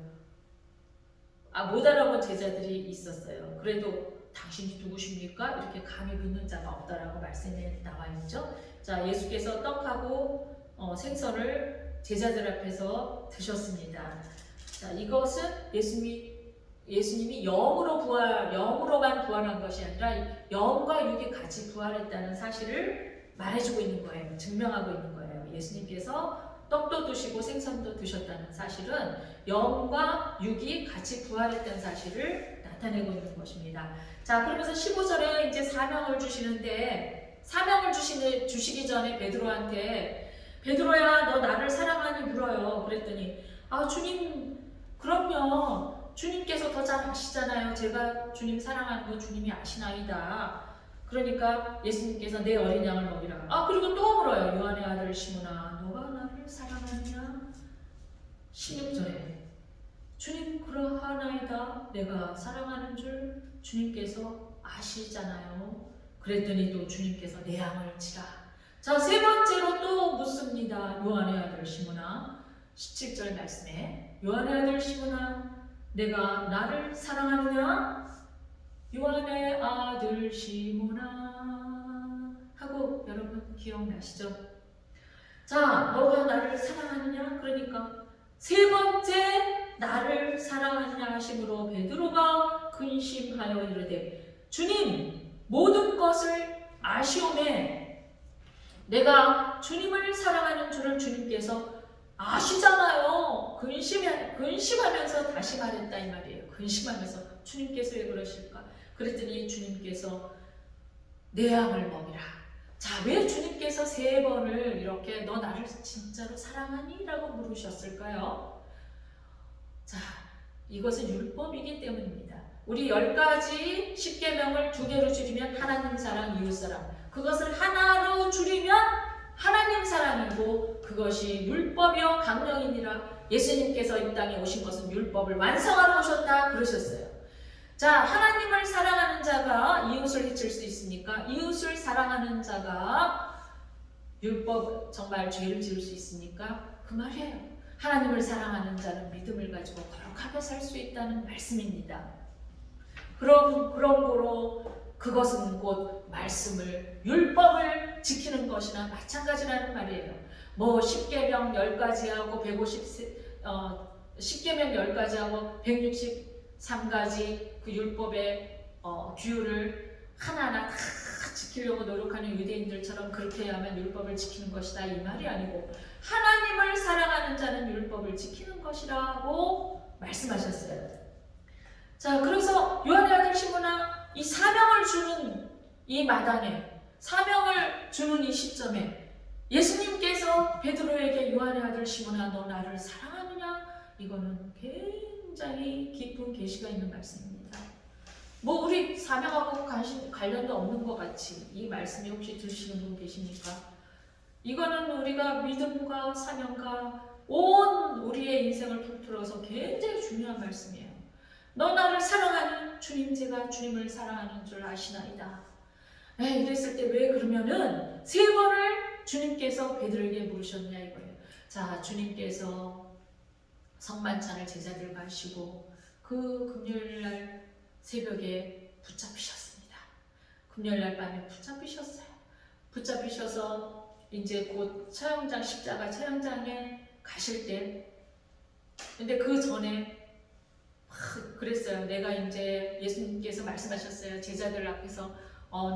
못 알아본 제자들이 있었어요. 그래도 당신이 누구십니까? 이렇게 감히 묻는 자가 없다라고 말씀에 나와 있죠. 자, 예수께서 떡하고 생선을 제자들 앞에서 드셨습니다. 자, 이것은 예수님이 영으로만 부활한 것이 아니라 영과 육이 같이 부활했다는 사실을 말해주고 있는 거예요. 증명하고 있는 거예요. 예수님께서 떡도 드시고 생선도 드셨다는 사실은 영과 육이 같이 부활했다는 사실을 나타내고 있는 것입니다. 자, 그러면서 15절에 이제 사명을 주시는데, 사명을 주시기 전에 베드로한테, 베드로야 너 나를 사랑하니 물어요. 그랬더니 주님, 그럼요. 주님께서 더 잘 아시잖아요. 제가 주님 사랑하는 거 주님이 아시나이다. 그러니까 예수님께서 내 어린 양을 먹이라. 그리고 또 물어요. 요한의 아들 시몬아, 너가 나를 사랑하느냐? 16절에 주님 그러하나이다. 내가 사랑하는 줄 주님께서 아시잖아요. 그랬더니 또 주님께서 내 양을 치라. 자, 세 번째로 또 묻습니다. 요한의 아들 시몬아, 17절 말씀에 요한의 아들 시몬아, 내가 나를 사랑하느냐? 요한의 아들 시몬아 하고 여러분 기억나시죠? 자, 너가 나를 사랑하느냐? 그러니까 세 번째 나를 사랑하느냐 하심으로 베드로가 근심하여 이르되 주님 모든 것을 아시오매 내가 주님을 사랑하는 줄을 주님께서 아시잖아요. 근심하면서 다시 말했다 이 말이에요. 근심하면서 주님께서 왜 그러실까? 그랬더니 주님께서 내 양을 먹이라. 자, 왜 주님께서 세 번을 이렇게 너 나를 진짜로 사랑하니? 라고 물으셨을까요? 자, 이것은 율법이기 때문입니다. 우리 10가지 십계명을 2개로 줄이면 하나님 사랑, 이웃 사랑. 그것을 하나로 줄이면 하나님 사랑이고 그것이 율법이요 강령이니라. 예수님께서 이 땅에 오신 것은 율법을 완성하러 오셨다 그러셨어요. 자, 하나님을 사랑하는 자가 이웃을 해칠 수 있습니까? 이웃을 사랑하는 자가 율법 정말 죄를 지을 수 있습니까? 그 말이에요. 하나님을 사랑하는 자는 믿음을 가지고 거룩하게 살 수 있다는 말씀입니다. 그런 거로 그것은 곧 말씀을 율법을 지키는 것이나 마찬가지라는 말이에요. 뭐 10계명 10가지하고 10계명 10가지하고 163가지 그 율법의 규율을 하나하나 다 지키려고 노력하는 유대인들처럼 그렇게 해야만 율법을 지키는 것이다 이 말이 아니고 하나님을 사랑하는 자는 율법을 지키는 것이라고 말씀하셨어요. 자, 그래서 요한의 아들 시므나 이 사명을 주는 이 마당에 사명을 주는 이 시점에 예수님께서 베드로에게 요한의 아들 시므나 너 나를 사랑하느냐? 이거는 굉장히 깊은 계시가 있는 말씀입니다. 뭐 우리 사명하고 관련도 없는 것 같이 이 말씀이 혹시 들으시는 분 계십니까? 이거는 우리가 믿음과 사명과 온 우리의 인생을 통틀어서 굉장히 중요한 말씀이에요. 너 나를 사랑하니 주님 제가 주님을 사랑하는 줄 아시나이다. 이랬을 때 왜 그러면은 세 번을 주님께서 베드로에게 물으셨냐 이거예요. 자, 주님께서 성만찬을 제자들과 하시고 그 금요일날 새벽에 붙잡히셨습니다. 금요일날 밤에 붙잡히셔서 이제 곧 처형장 십자가 처형장에 가실 때 근데 그 전에 그랬어요. 내가 이제 예수님께서 말씀하셨어요. 제자들 앞에서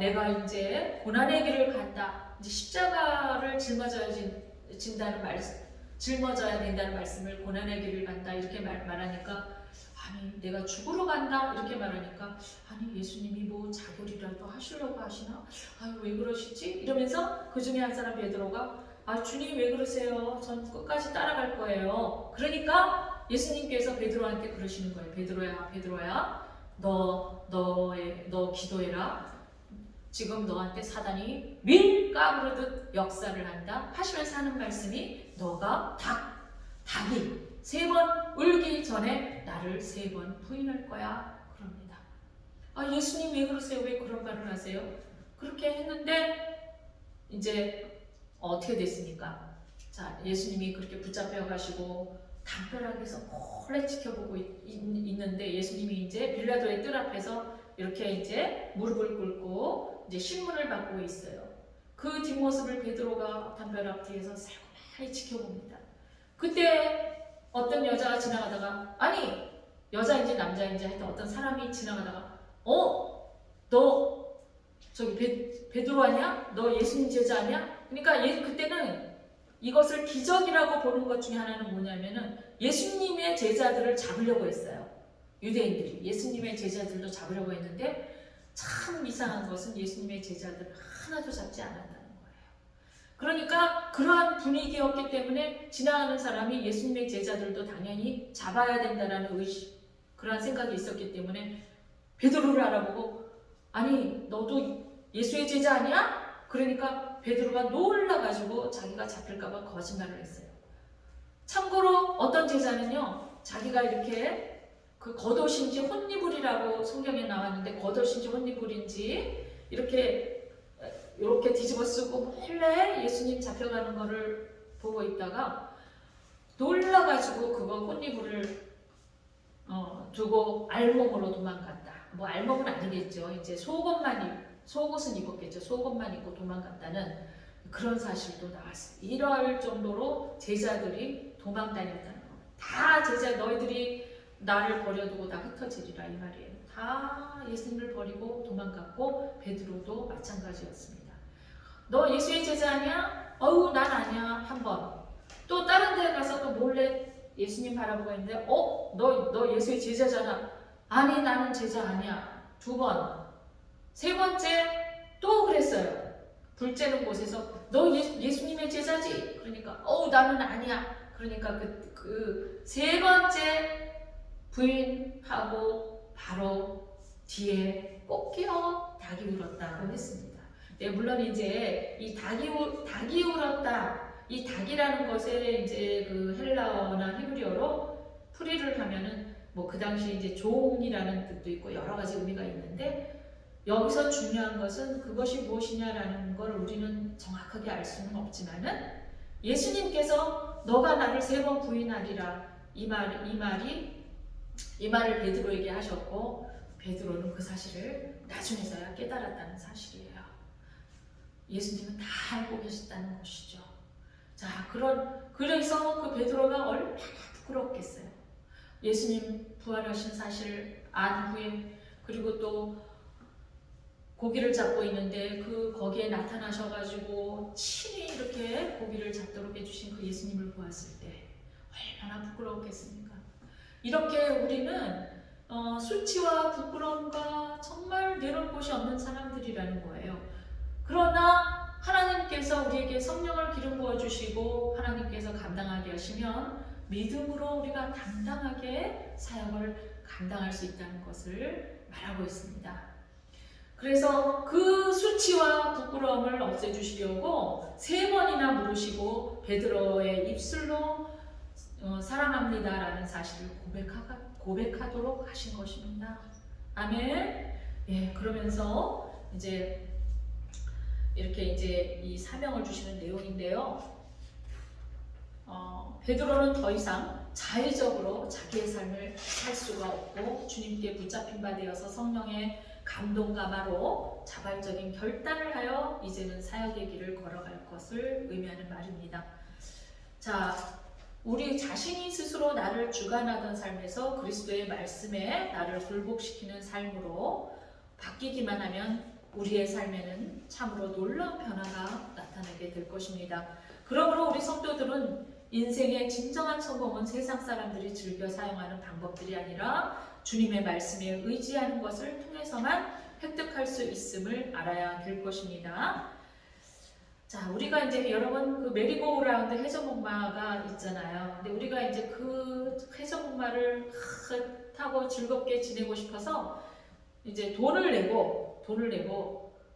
내가 이제 고난의 길을 간다. 이제 십자가를 짊어져야 된다는 말씀을 고난의 길을 간다 이렇게 말하니까 아니 내가 죽으러 간다 이렇게 말하니까 아니 예수님이 뭐 자결이라도 하시려고 하시나? 아유 왜 그러시지? 이러면서 그 중에 한 사람 베드로가 아 주님 왜 그러세요? 전 끝까지 따라갈 거예요. 그러니까 예수님께서 베드로한테 그러시는 거예요. 베드로야 너 기도해라. 지금 너한테 사단이 밀 까부르듯 역사를 한다 하시면서 하는 말씀이 너가 닭이 3번 울기 전에 나를 3번 부인할 거야 그럽니다. 아 예수님 왜 그러세요? 왜 그런 말을 하세요? 그렇게 했는데 이제 어떻게 됐습니까? 자 예수님이 그렇게 붙잡혀 가시고 담벼락에서 몰래 지켜보고 있는데 예수님이 이제 빌라도의 뜰 앞에서 이렇게 이제 무릎을 꿇고 이제 신문을 받고 있어요. 그 뒷모습을 베드로가 담벼락 뒤에서 살고나히 지켜봅니다. 그때 어떤 여자가 지나가다가 아니 여자인지 남자인지 하여튼 어떤 사람이 지나가다가 너 저기 베드로 아니야? 너 예수님 제자 아니야? 그러니까 그때는 이것을 기적이라고 보는 것 중에 하나는 뭐냐면은 예수님의 제자들을 잡으려고 했어요. 유대인들이 예수님의 제자들도 잡으려고 했는데 참 이상한 것은 예수님의 제자들을 하나도 잡지 않았다는 거예요. 그러니까 그러한 분위기였기 때문에 지나가는 사람이 예수님의 제자들도 당연히 잡아야 된다는 그러한 생각이 있었기 때문에 베드로를 알아보고 아니 너도 예수의 제자 아니야? 그러니까 베드로가 놀라가지고 자기가 잡힐까봐 거짓말을 했어요. 참고로 어떤 제자는요 자기가 이렇게 그 겉옷인지 혼니불이라고 성경에 나왔는데 겉옷인지 혼니불인지 이렇게 뒤집어 쓰고 몰래 예수님 잡혀가는 거를 보고 있다가 놀라가지고 그거 혼니불을 두고 알몸으로 도망갔다. 뭐 알몸은 아니겠죠. 이제 속옷은 입었겠죠. 속옷만 입고 도망갔다는 그런 사실도 나왔어요. 이럴 정도로 제자들이 도망다녔다는 거. 다 제자 너희들이 나를 버려두고 다 흩어지리라 이 말이에요. 다 예수님을 버리고 도망갔고 베드로도 마찬가지였습니다. 너 예수의 제자 아니야? 어우 난 아니야. 한 번. 또 다른 데 가서 또 몰래 예수님 바라보고 있는데 너 예수의 제자잖아. 아니 나는 제자 아니야. 두 번. 세 번째 또 그랬어요. 둘째는 곳에서 너 예수님의 제자지? 그러니까 나는 아니야. 그러니까 그 세 번째 부인하고 바로 뒤에 꼭 닭이 울었다고 했습니다. 네, 물론 이제 이 닭이 울었다. 이 닭이라는 것에 이제 그 헬라어나 히브리어로 풀이를 하면은 뭐 그 당시 이제 종이라는 뜻도 있고 여러 가지 의미가 있는데 여기서 중요한 것은 그것이 무엇이냐라는 걸 우리는 정확하게 알 수는 없지만은 예수님께서 너가 나를 3번 부인하리라 이 말을 베드로에게 하셨고 베드로는 그 사실을 나중에서야 깨달았다는 사실이에요. 예수님은 다 알고 계셨다는 것이죠. 자, 그래서 그 베드로가 얼마나 부끄럽겠어요. 예수님 부활하신 사실을 안 후에 그리고 또 고기를 잡고 있는데 거기에 나타나셔가지고 친히 이렇게 고기를 잡도록 해주신 그 예수님을 보았을 때 얼마나 부끄러웠겠습니까? 이렇게 우리는 수치와 부끄러움과 정말 내놓을 곳이 없는 사람들이라는 거예요. 그러나 하나님께서 우리에게 성령을 기름 부어주시고 하나님께서 감당하게 하시면 믿음으로 우리가 당당하게 사역을 감당할 수 있다는 것을 말하고 있습니다. 그래서 그 수치와 부끄러움을 없애주시려고 3번이나 물으시고 베드로의 입술로 사랑합니다라는 사실을 고백하도록 하신 것입니다. 아멘. 예, 그러면서 이제 이렇게 이제 이 사명을 주시는 내용인데요. 베드로는 더 이상 자의적으로 자기의 삶을 살 수가 없고 주님께 붙잡힌 바 되어서 성령의 감동감화로 자발적인 결단을 하여 이제는 사역의 길을 걸어갈 것을 의미하는 말입니다. 자, 우리 자신이 스스로 나를 주관하던 삶에서 그리스도의 말씀에 나를 굴복시키는 삶으로 바뀌기만 하면 우리의 삶에는 참으로 놀라운 변화가 나타나게 될 것입니다. 그러므로 우리 성도들은 인생의 진정한 성공은 세상 사람들이 즐겨 사용하는 방법들이 아니라 주님의 말씀에 의지하는 것을 통해서만 획득할 수 있음을 알아야 될 것입니다. 자, 우리가 이제 여러분 그 메리고라운드 해적목마가 있잖아요. 근데 우리가 이제 그 해적목마를 타고 즐겁게 지내고 싶어서 이제 돈을 내고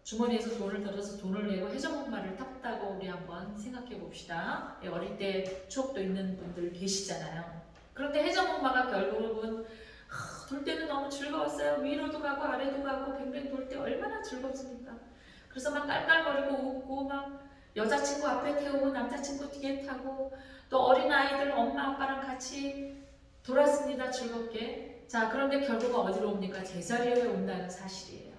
주머니에서 돈을 들어서 돈을 내고 해적목마를 탔다고 우리 한번 생각해 봅시다. 어릴 때 추억도 있는 분들 계시잖아요. 그런데 해적목마가 결국은 돌 때는 너무 즐거웠어요. 위로도 가고 아래도 가고 뱅뱅 돌 때 얼마나 즐겁습니까? 그래서 막 깔깔거리고 웃고 막 여자친구 앞에 태우고 남자친구 뒤에 타고 또 어린아이들 엄마 아빠랑 같이 돌았습니다. 즐겁게. 자, 그런데 결국은 어디로 옵니까? 제자리에 온다는 사실이에요.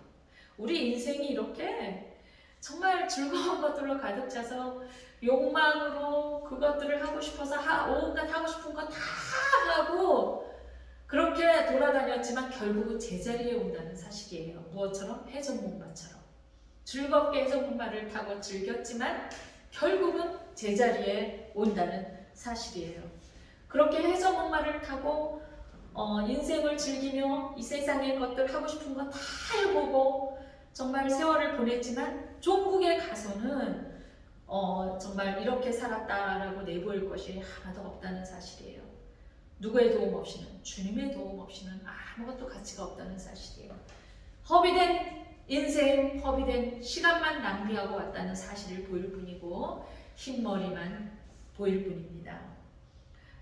우리 인생이 이렇게 정말 즐거운 것들로 가득 차서 욕망으로 그것들을 하고 싶어서 온갖 하고 싶은 거 다 하고 그렇게 돌아다녔지만 결국은 제자리에 온다는 사실이에요. 무엇처럼? 해적목마처럼. 즐겁게 해적목마를 타고 즐겼지만 결국은 제자리에 온다는 사실이에요. 그렇게 해적목마를 타고 인생을 즐기며 이 세상의 것들 하고 싶은 거 다 해보고 정말 세월을 보냈지만 종국에 가서는 정말 이렇게 살았다라고 내보일 것이 하나도 없다는 사실이에요. 누구의 도움 없이는, 주님의 도움 없이는 아무것도 가치가 없다는 사실이에요. 허비된 인생, 허비된 시간만 낭비하고 왔다는 사실을 보일 뿐이고 흰머리만 보일 뿐입니다.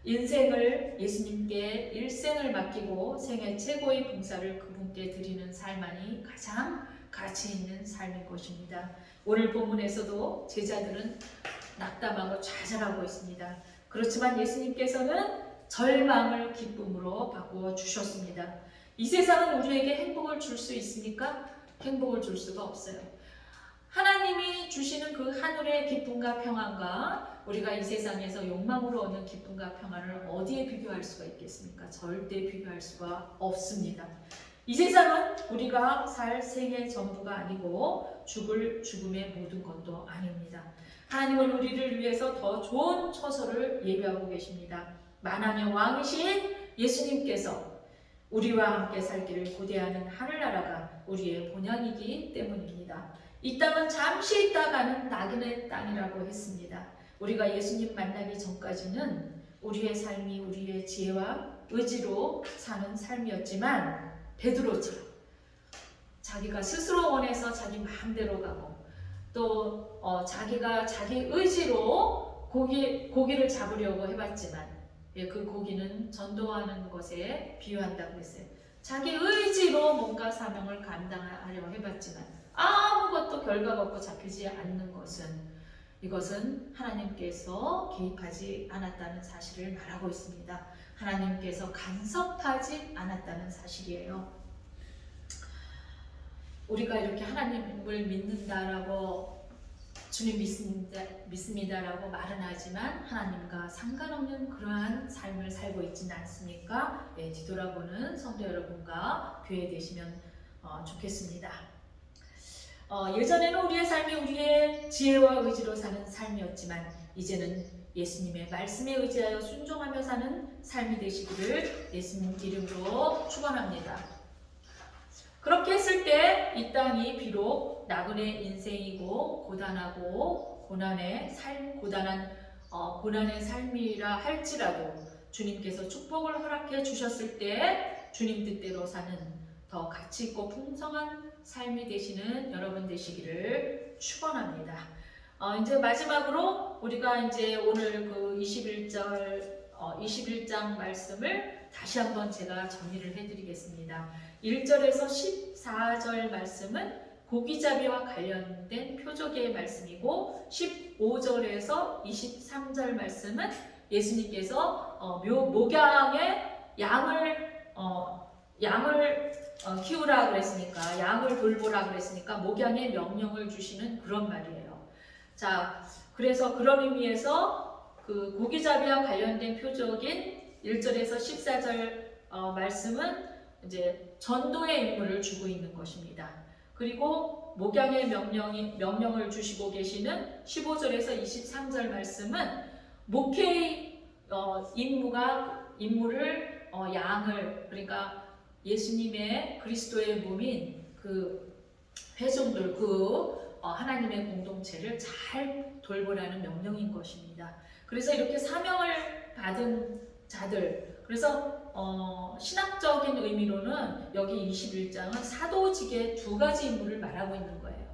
인생을 예수님께 일생을 맡기고 생애 최고의 봉사를 그분께 드리는 삶만이 가장 가치 있는 삶인 것입니다. 오늘 본문에서도 제자들은 낙담하고 좌절하고 있습니다. 그렇지만 예수님께서는 절망을 기쁨으로 바꾸어 주셨습니다. 이 세상은 우리에게 행복을 줄 수 있습니까? 행복을 줄 수가 없어요. 하나님이 주시는 그 하늘의 기쁨과 평안과 우리가 이 세상에서 욕망으로 얻는 기쁨과 평안을 어디에 비교할 수가 있겠습니까? 절대 비교할 수가 없습니다. 이 세상은 우리가 살 생의 전부가 아니고 죽을 죽음의 모든 것도 아닙니다. 하나님은 우리를 위해서 더 좋은 처소를 예비하고 계십니다. 만왕의 왕이신 예수님께서 우리와 함께 살기를 고대하는 하늘나라가 우리의 본향이기 때문입니다. 이 땅은 잠시 있다가는 낙인의 땅이라고 했습니다. 우리가 예수님 만나기 전까지는 우리의 삶이 우리의 지혜와 의지로 사는 삶이었지만 베드로처럼 자기가 스스로 원해서 자기 마음대로 가고 또 자기가 자기 의지로 고기를 잡으려고 해봤지만 그 고기는 전도하는 것에 비유한다고 했어요. 자기 의지로 뭔가 사명을 감당하려 해봤지만 아무것도 결과가 없고 잡히지 않는 이것은 하나님께서 개입하지 않았다는 사실을 말하고 있습니다. 하나님께서 간섭하지 않았다는 사실이에요. 우리가 이렇게 하나님을 믿는다라고 주님 믿습니다라고 말은 하지만 하나님과 상관없는 그러한 삶을 살고 있지는 않습니까? 네, 뒤돌아보는 성도 여러분과 교회 되시면 좋겠습니다. 예전에는 우리의 삶이 우리의 지혜와 의지로 사는 삶이었지만 이제는 예수님의 말씀에 의지하여 순종하며 사는 삶이 되시기를 예수님 이름으로 축원합니다. 그렇게 했을 때 이 땅이 비록 나그네 인생이고 고단하고 고난의 삶이라 할지라도 주님께서 축복을 허락해 주셨을 때 주님 뜻대로 사는 더 가치 있고 풍성한 삶이 되시는 여러분 되시기를 축원합니다. 이제 마지막으로 우리가 이제 오늘 그 21장 말씀을 다시 한번 제가 정리를 해드리겠습니다. 1절에서 14절 말씀은 고기잡이와 관련된 표적의 말씀이고 15절에서 23절 말씀은 예수님께서 목양의 양을 키우라 그랬으니까 양을 돌보라 그랬으니까 목양의 명령을 주시는 그런 말이에요. 자, 그래서 그런 의미에서 그 고기잡이와 관련된 표적인 1절에서 14절 말씀은 이제 전도의 임무를 주고 있는 것입니다. 그리고 목양의 명령을 주시고 계시는 15절에서 23절 말씀은 목회의 임무를 양을 그러니까 예수님의 그리스도의 몸인 그 회중들 하나님의 공동체를 잘 돌보라는 명령인 것입니다. 그래서 이렇게 사명을 받은 자들 그래서 신학적인 의미로는 여기 21장은 사도직의 두 가지 임무를 말하고 있는 거예요.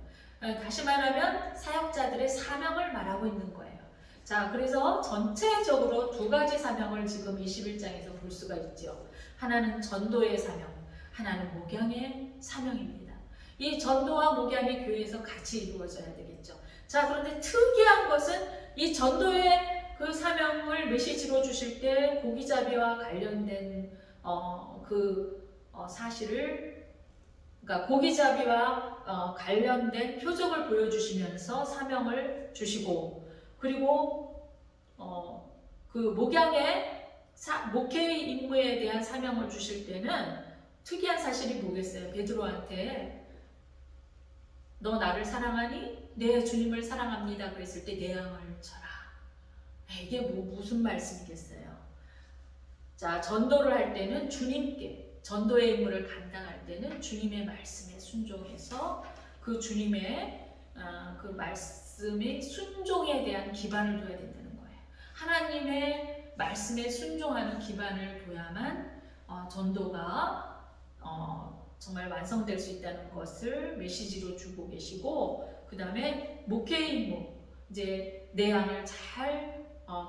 다시 말하면 사역자들의 사명을 말하고 있는 거예요. 자, 그래서 전체적으로 두 가지 사명을 지금 21장에서 볼 수가 있죠. 하나는 전도의 사명, 하나는 목양의 사명입니다. 이 전도와 목양이 교회에서 같이 이루어져야 되겠죠. 자, 그런데 특이한 것은 이 전도의 그 사명을 메시지로 주실 때 고기잡이와 관련된 사실을 그러니까 고기잡이와 관련된 표적을 보여주시면서 사명을 주시고 그리고 그 목회의 임무에 대한 사명을 주실 때는 특이한 사실이 뭐겠어요? 베드로한테 너 나를 사랑하니? 네, 주님을 사랑합니다. 그랬을 때 내 양을 쳐라. 이게 무슨 말씀이겠어요? 자, 전도를 할 때는 주님께 전도의 임무를 감당할 때는 주님의 말씀에 순종해서 그 주님의 그 말씀의 순종에 대한 기반을 둬야 된다는 거예요. 하나님의 말씀에 순종하는 기반을 둬야만 전도가 정말 완성될 수 있다는 것을 메시지로 주고 계시고 그 다음에 목회의 임무 이제 내 양을 잘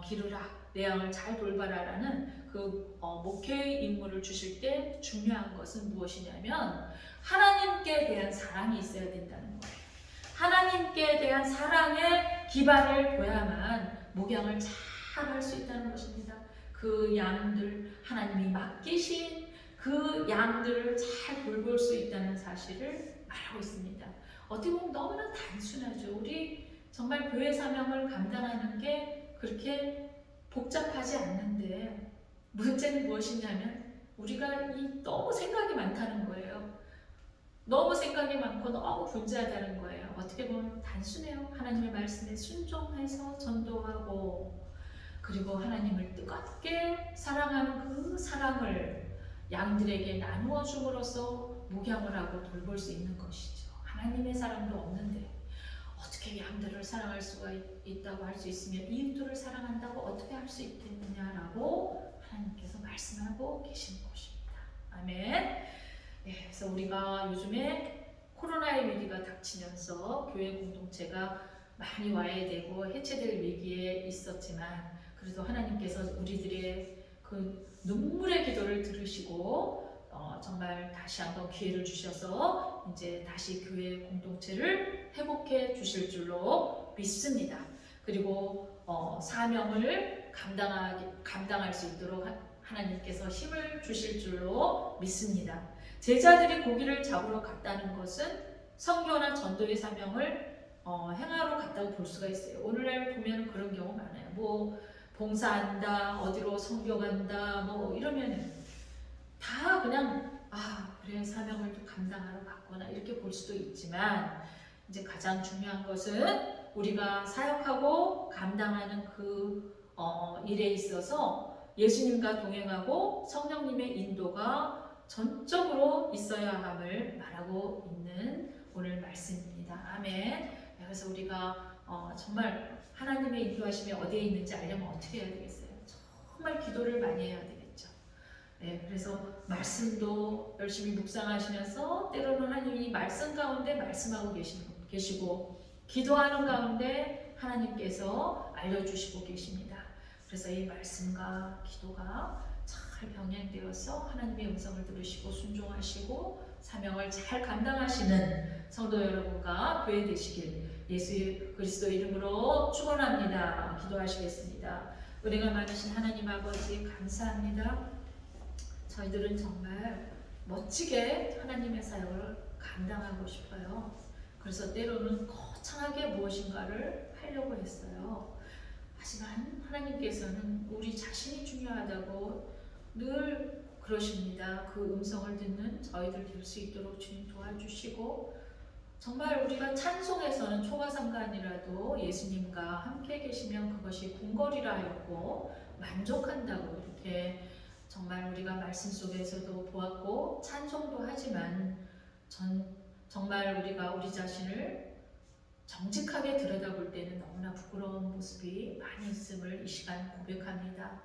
기르라 내 양을 잘 돌봐라라는 그 목회의 임무를 주실 때 중요한 것은 무엇이냐면 하나님께 대한 사랑이 있어야 된다는 거예요. 하나님께 대한 사랑의 기반을 둬야만 목양을 잘 할 수 있다는 것입니다. 그 양들 하나님이 맡기신 그 양들을 잘 돌볼 수 있다는 사실을 말하고 있습니다. 어떻게 보면 너무나 단순하죠. 우리 정말 교회 사명을 감당하는 게 그렇게 복잡하지 않는데 문제는 무엇이냐면 우리가 너무 생각이 많다는 거예요. 너무 생각이 많고 너무 분주하다는 거예요. 어떻게 보면 단순해요. 하나님의 말씀에 순종해서 전도하고 그리고 하나님을 뜨겁게 사랑하는 그 사랑을 양들에게 나누어 줌으로써 목양을 하고 돌볼 수 있는 것이죠. 하나님의 사랑도 없는데 어떻게 양들을 사랑할 수가 있다고 할 수 있으며 이웃들을 사랑한다고 어떻게 할 수 있겠느냐라고 하나님께서 말씀하고 계시는 것입니다. 아멘. 네, 그래서 우리가 요즘에 코로나의 위기가 닥치면서 교회 공동체가 많이 와해되고 해체될 위기에 있었지만 그래도 하나님께서 우리들의 그 눈물의 기도를 들으시고 정말 다시 한번 기회를 주셔서 이제 다시 교회 공동체를 회복해 주실 줄로 믿습니다. 그리고 사명을 감당할 수 있도록 하나님께서 힘을 주실 줄로 믿습니다. 제자들이 고기를 잡으러 갔다는 것은 선교나 전도의 사명을 행하러 갔다고 볼 수가 있어요. 오늘날 보면 그런 경우 많아요. 뭐 봉사한다, 어디로 선교 간다, 뭐 이러면은 다 그냥 그래 사명을 또 감당하러 갔구나 이렇게 볼 수도 있지만 이제 가장 중요한 것은 우리가 사역하고 감당하는 그 일에 있어서 예수님과 동행하고 성령님의 인도가 전적으로 있어야 함을 말하고 있는 오늘 말씀입니다. 아멘. 그래서 우리가 정말 하나님의 인도하심이 어디에 있는지 알려면 어떻게 해야 되겠어요? 정말 기도를 많이 해야 되겠죠. 네, 그래서 말씀도 열심히 묵상하시면서 때로는 하나님이 말씀 가운데 말씀하고 계시고 기도하는 가운데 하나님께서 알려주시고 계십니다. 그래서 이 말씀과 기도가 잘 병행되어서 하나님의 음성을 들으시고 순종하시고 사명을 잘 감당하시는 성도 여러분과 교회 되시길 예수 그리스도 이름으로 축원합니다. 기도하시겠습니다. 은혜가 많으신 하나님 아버지 감사합니다. 저희들은 정말 멋지게 하나님의 사역을 감당하고 싶어요. 그래서 때로는 거창하게 무엇인가를 하려고 했어요. 하지만 하나님께서는 우리 자신이 중요하다고 늘 그러십니다. 그 음성을 듣는 저희들 될 수 있도록 주님 도와주시고 정말 우리가 찬송에서는 초가삼간이라도 예수님과 함께 계시면 그것이 궁궐이라 하였고 만족한다고 이렇게 정말 우리가 말씀 속에서도 보았고 찬송도 하지만 정말 우리가 우리 자신을 정직하게 들여다볼 때는 너무나 부끄러운 모습이 많이 있음을 이 시간 고백합니다.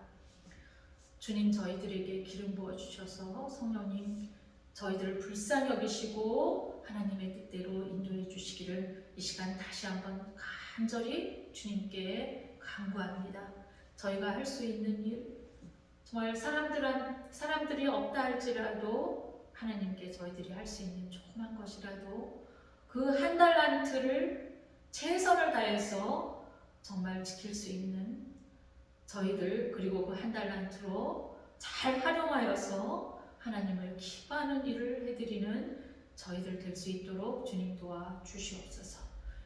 주님 저희들에게 기름 부어주셔서 성령님 저희들을 불쌍히 여기시고 하나님의 뜻대로 인도해 주시기를 이 시간 다시 한번 간절히 주님께 간구합니다. 저희가 할 수 있는 일 정말 사람들이 없다 할지라도 하나님께 저희들이 할 수 있는 조그만 것이라도 그 한 달란트를 최선을 다해서 정말 지킬 수 있는 저희들 그리고 그 한 달란트로 잘 활용하여서 하나님을 기뻐하는 일을 해드리는 저희들 될 수 있도록 주님 도와 주시옵소서.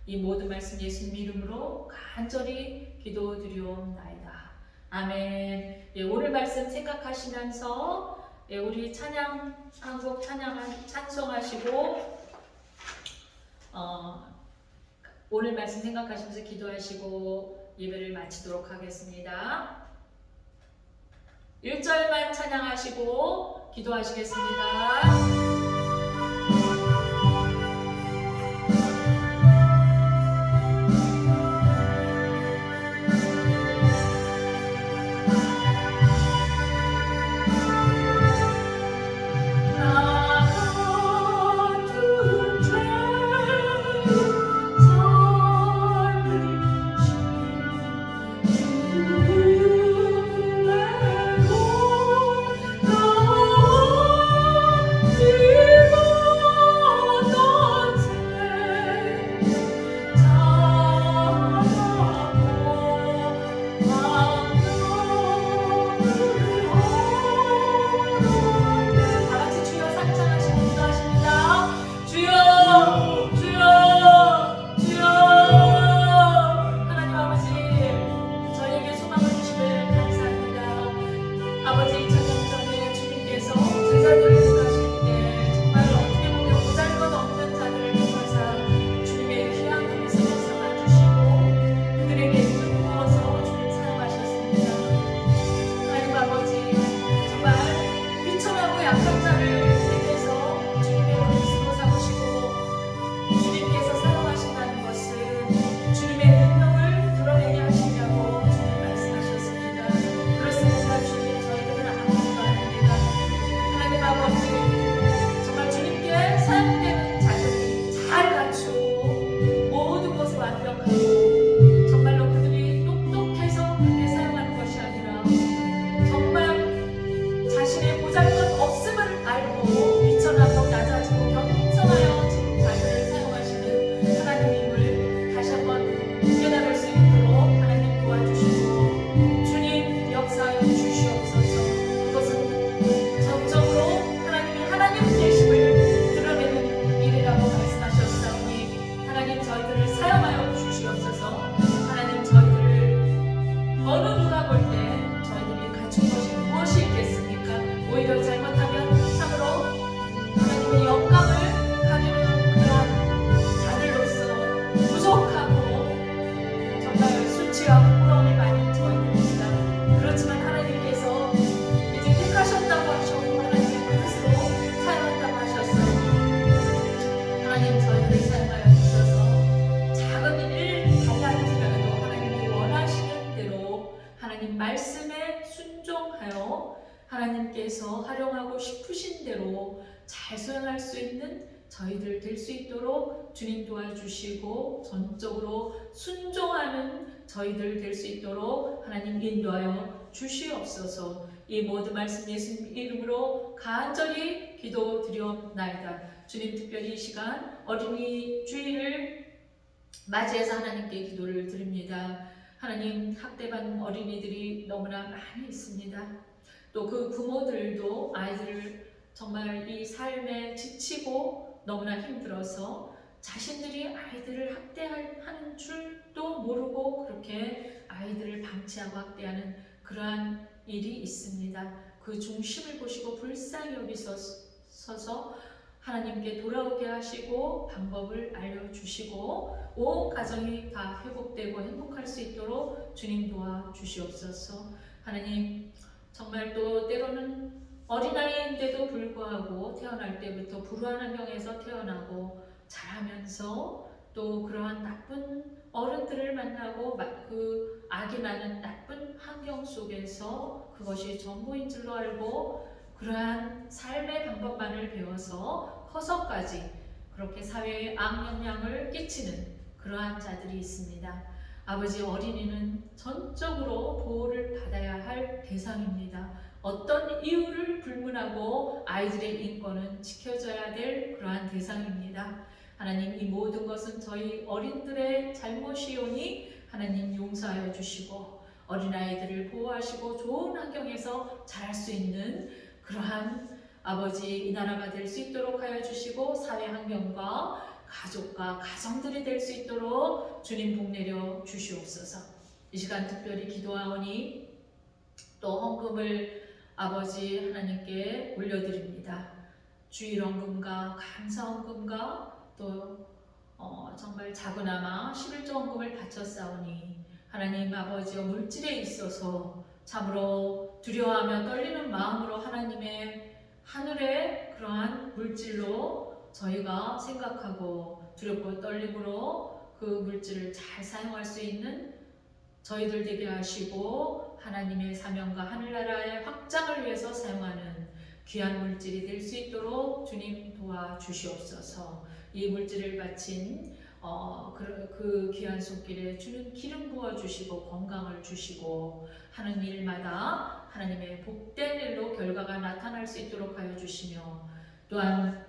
이 모든 말씀 예수님 이름으로 간절히 기도드리옵나이다. 아멘. 예, 오늘 말씀 생각하시면서 우리 찬양 한곡 찬송하시고 오늘 말씀 생각하시면서 기도하시고 예배를 마치도록 하겠습니다. 1절만 찬양하시고 기도하시겠습니다. Yeah. 하나님 말씀에 순종하여 하나님께서 활용하고 싶으신 대로 잘 수행할 수 있는 저희들 될 수 있도록 주님 도와주시고 전적으로 순종하는 저희들 될 수 있도록 하나님 인도하여 주시옵소서. 이 모든 말씀 예수님 이름으로 간절히 기도드리옵나이다. 주님 특별히 이 시간 어린이 주일을 맞이해서 하나님께 기도를 드립니다. 하나님 학대받는 어린이들이 너무나 많이 있습니다. 또 그 부모들도 아이들을 정말 이 삶에 지치고 너무나 힘들어서 자신들이 아이들을 학대하는 줄도 모르고 그렇게 아이들을 방치하고 학대하는 그러한 일이 있습니다. 그 중심을 보시고 불쌍히 여기셔서 하나님께 돌아오게 하시고 방법을 알려주시고 온 가정이 다 회복되고 행복할 수 있도록 주님 도와주시옵소서. 하나님 정말 또 때로는 어린아이인데도 불구하고 태어날 때부터 불우한 환경에서 태어나고 자라면서 또 그러한 나쁜 어른들을 만나고 그 악이 나는 나쁜 환경 속에서 그것이 전부인 줄로 알고 그러한 삶의 방법만을 배워서 커서까지 그렇게 사회에 악영향을 끼치는 그러한 자들이 있습니다. 아버지, 어린이는 전적으로 보호를 받아야 할 대상입니다. 어떤 이유를 불문하고 아이들의 인권은 지켜져야 될 그러한 대상입니다. 하나님, 이 모든 것은 저희 어린들의 잘못이오니 하나님 용서하여 주시고 어린아이들을 보호하시고 좋은 환경에서 자랄 수 있는 그러한 아버지 이 나라가 될 수 있도록 하여 주시고 사회 환경과 가족과 가정들이 될 수 있도록 주님 복내려 주시옵소서. 이 시간 특별히 기도하오니 또 헌금을 아버지 하나님께 올려드립니다. 주일 헌금과 감사 헌금과 또 정말 작은아마 11조 헌금을 바쳤사오니 하나님 아버지여 물질에 있어서 참으로 두려워하며 떨리는 마음으로 하나님의 하늘의 그러한 물질로 저희가 생각하고 두렵고 떨림으로 그 물질을 잘 사용할 수 있는 저희들 되게 하시고 하나님의 사명과 하늘나라의 확장을 위해서 사용하는 귀한 물질이 될 수 있도록 주님 도와주시옵소서. 이 물질을 바친 그 귀한 손길에 주는 기름 부어주시고 건강을 주시고 하는 일마다 하나님의 복된 일로 결과가 나타날 수 있도록 하여 주시며 또한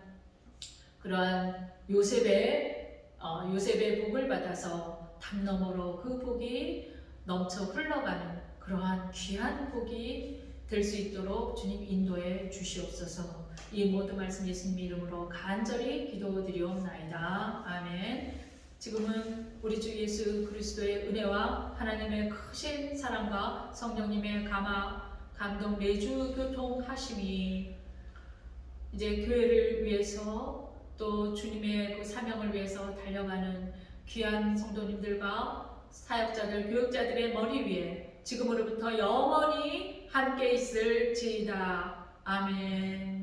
그러한 요셉의 복을 받아서 담 너머로 그 복이 넘쳐 흘러가는 그러한 귀한 복이 될 수 있도록 주님 인도해 주시옵소서. 이 모든 말씀 예수님 이름으로 간절히 기도드리옵나이다. 아멘. 지금은 우리 주 예수 그리스도의 은혜와 하나님의 크신 사랑과 성령님의 감동 내주 교통하심이 이제 교회를 위해서 또 주님의 그 사명을 위해서 달려가는 귀한 성도님들과 사역자들, 교육자들의 머리 위에 지금으로부터 영원히 함께 있을지이다. 아멘.